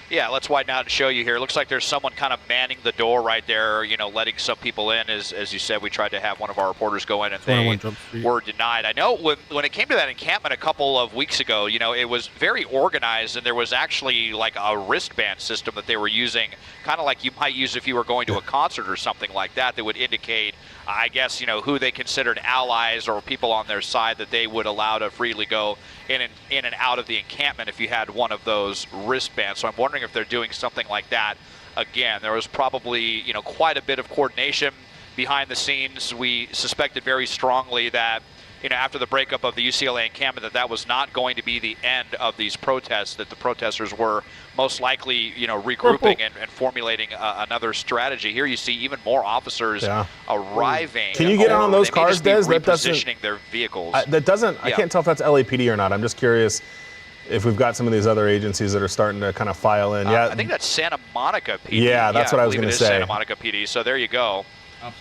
Yeah, let's widen out and show you here. It looks like there's someone kind of manning the door right there, letting some people in. As you said, we tried to have one of our reporters go in, and they were denied. I know when it came to that encampment a couple of weeks ago, it was very organized, and there was actually like a wristband system that they were using, kind of like you might use if you were going to a concert or something like that, that would indicate, I guess, who they considered allies or people on their side that they would allow to freely go in and out of the encampment if you had one of those wristbands. So I'm wondering if they're doing something like that again. There was probably, quite a bit of coordination behind the scenes. We suspected very strongly that, after the breakup of the UCLA encampment, that was not going to be the end of these protests, that the protesters were most likely, regrouping and formulating another strategy. Here you see even more officers arriving. Can you get on those cars, Des? That doesn't repositioning their vehicles. I can't tell if that's LAPD or not. I'm just curious if we've got some of these other agencies that are starting to kind of file in. I think that's Santa Monica PD. Yeah, that's what I was going to say. Santa Monica PD. So there you go.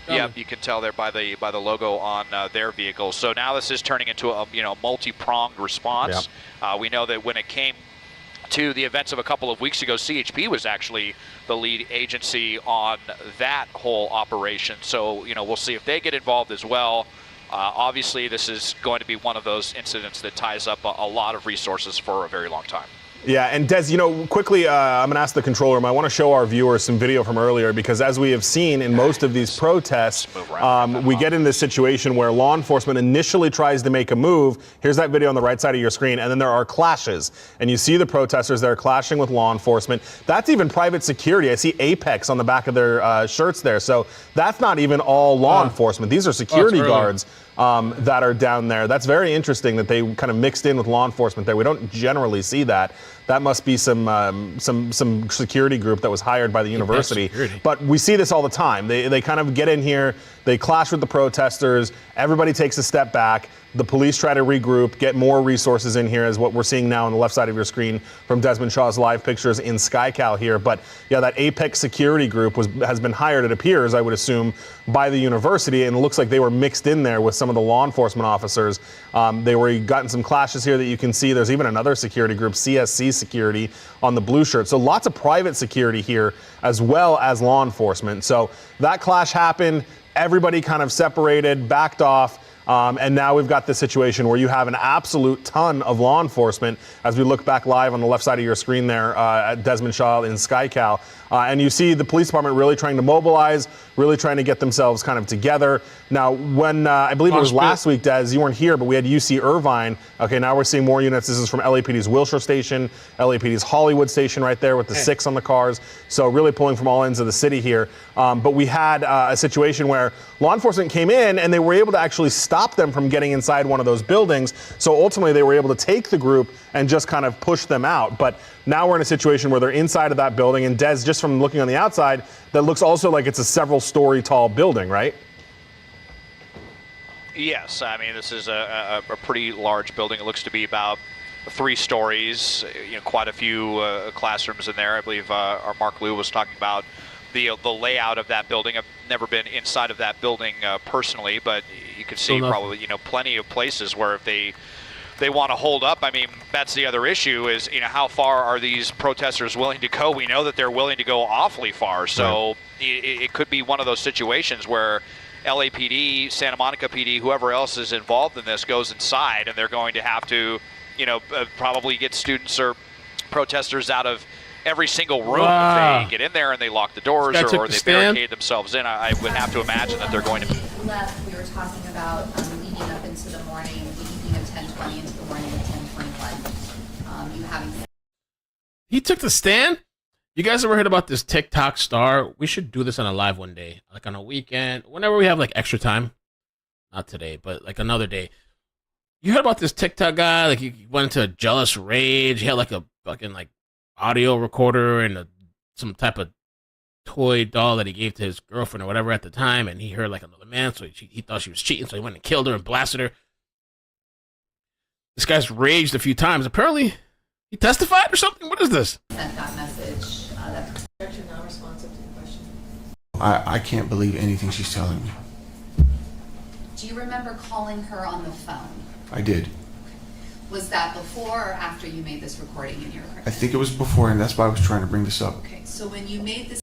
Yep, you can tell there by the logo on their vehicle. So now this is turning into a multi-pronged response. We know that when it came to the events of a couple of weeks ago, CHP was actually the lead agency on that whole operation. So we'll see if they get involved as well. Obviously, this is going to be one of those incidents that ties up a lot of resources for a very long time. Yeah, and Des, quickly, I'm going to ask the control room. I want to show our viewers some video from earlier because as we have seen in most of these protests, we get in this situation where law enforcement initially tries to make a move. Here's that video on the right side of your screen, and then there are clashes. And you see the protesters that are clashing with law enforcement. That's even private security. I see Apex on the back of their shirts there. So that's not even all law enforcement. These are security guards. That are down there. That's very interesting that they kind of mixed in with law enforcement there. We don't generally see that. That must be some security group that was hired by the university. But we see this all the time. They kind of get in here, they clash with the protesters, everybody takes a step back. The police try to regroup, get more resources in here, is what we're seeing now on the left side of your screen from Desmond Shaw's live pictures in SkyCal here. But yeah, that Apex security group has been hired, it appears, I would assume, by the university, and it looks like they were mixed in there with some of the law enforcement officers. They were gotten some clashes here that you can see. There's even another security group, CSC Security, on the blue shirt. So lots of private security here as well as law enforcement. So that clash happened. Everybody kind of separated, backed off. And now we've got this situation where you have an absolute ton of law enforcement as we look back live on the left side of your screen there at Desmond Shaw in SkyCal. And you see the police department really trying to mobilize, really trying to get themselves kind of together. Now, when I believe it was last week, Des, you weren't here, but we had UC Irvine. Okay, now we're seeing more units. This is from LAPD's Wilshire Station, LAPD's Hollywood Station right there with the 6 on the cars. So really pulling from all ends of the city here. But we had a situation where law enforcement came in and they were able to actually stop them from getting inside one of those buildings. So ultimately they were able to take the group and just kind of push them out. But now we're in a situation where they're inside of that building. And Des, just from looking on the outside, that looks also like it's a several story tall building, right? Yes, I mean, this is a pretty large building. It looks to be about 3 stories, quite a few classrooms in there. I believe our Mark Liu was talking about the layout of that building. I've never been inside of that building personally, but you could see probably, plenty of places where if they want to hold up. I mean, that's the other issue is, how far are these protesters willing to go? We know that they're willing to go awfully far. So it could be one of those situations where LAPD, Santa Monica PD, whoever else is involved in this goes inside and they're going to have to, probably get students or protesters out of every single room if they get in there and they lock the doors or they barricade themselves in. I would have to imagine that they're going to. Left, we were talking about leading up into the morning, the evening of 10:20 into the morning of 10:21. You having. He took the stand? You guys ever heard about this TikTok star? We should do this on a live one day, like on a weekend, whenever we have like extra time. Not today, but like another day. You heard about this TikTok guy? Like he went into a jealous rage. He had like a fucking like audio recorder and some type of toy doll that he gave to his girlfriend or whatever at the time, and he heard like another man, so he thought she was cheating, so he went and killed her and blasted her. This guy's raged a few times. Apparently, he testified or something. What is this? Sent that message. Not responsive to the question. I can't believe anything she's telling me. Do you remember calling her on the phone? I did. Was that before or after you made this recording in your crib? I think it was before, and that's why I was trying to bring this up. Okay, so when you made this.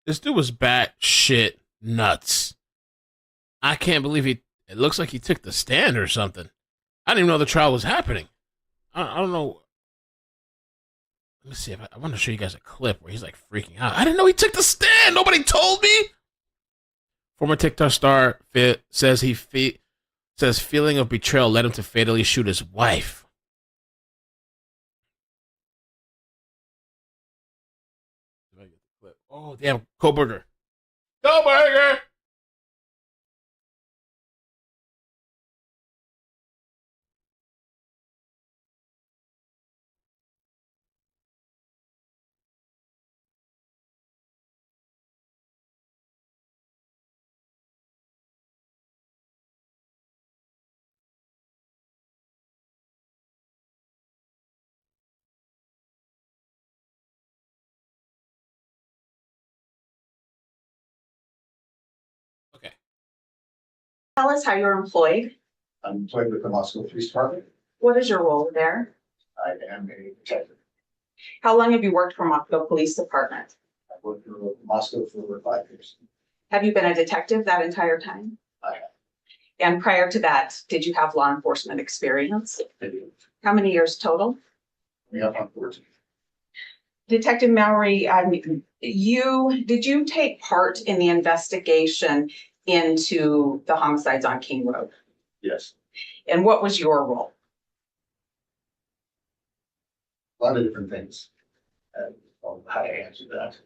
This dude was batshit nuts. I can't believe it looks like he took the stand or something. I didn't even know the trial was happening. I don't know. Let me see. I want to show you guys a clip where he's like freaking out. I didn't know he took the stand. Nobody told me. Former TikTok star says says feeling of betrayal led him to fatally shoot his wife. Oh, damn. Koberger. Koberger! Tell us how you're employed. I'm employed with the Moscow Police Department. What is your role there? I am a detective. How long have you worked for Moscow Police Department? I've worked for Moscow for over 5 years. Have you been a detective that entire time? I have. And prior to that, did you have law enforcement experience? I do. How many years total? We have on 14. Detective Mowry, did you take part in the investigation into the homicides on King Road? Yes. And what was your role? A lot of different things. How to answer that.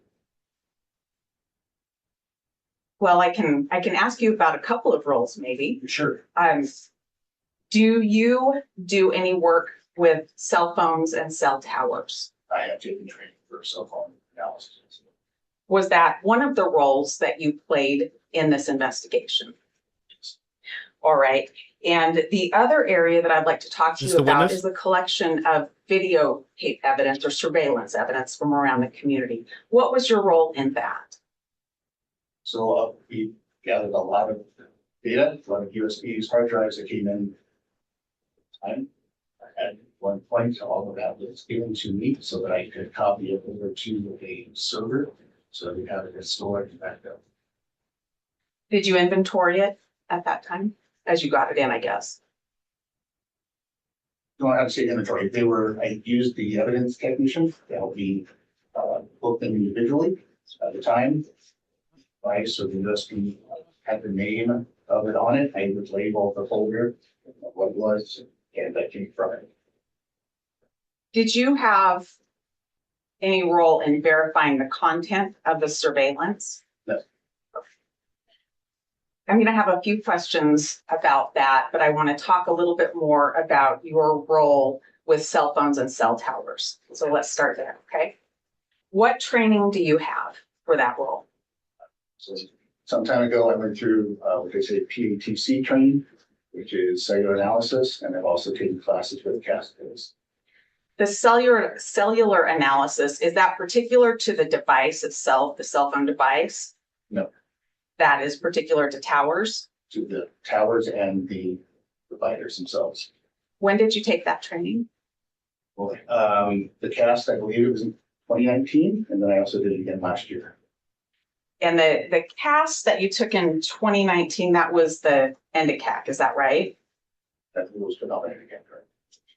Well, I can ask you about a couple of roles, maybe. Sure. Do you do any work with cell phones and cell towers? I have taken training for cell phone analysis. Was that one of the roles that you played in this investigation? Yes. All right. And the other area that I'd like to talk to you about is the collection of videotape evidence or surveillance evidence from around the community. What was your role in that? So we gathered a lot of data, a lot of USBs, hard drives that came in time. At one point, all of that was given to me so that I could copy it over to a server so that we have it stored and backed up. Did you inventory it at that time as you got it in, I guess? Don't have to say inventory. I used the evidence technician to help me book them individually at the time. Right, so the USB had the name of it on it. I would label the folder, what it was, and that came from it. Did you have any role in verifying the content of the surveillance? No. I'm going to have a few questions about that, but I want to talk a little bit more about your role with cell phones and cell towers. So let's start there, okay? What training do you have for that role? So some time ago, I went through what they say PATC training, which is cellular analysis, and I've also taken classes with CASTIS. The cellular analysis, is that particular to the device itself, the cell phone device? No. That is particular to towers? To the towers and the providers themselves. When did you take that training? Well, the CAST, I believe it was in 2019, and then I also did it again last year. And the CAS that you took in 2019, that was the ENDICAC, is that right? That was predominantly again, correct.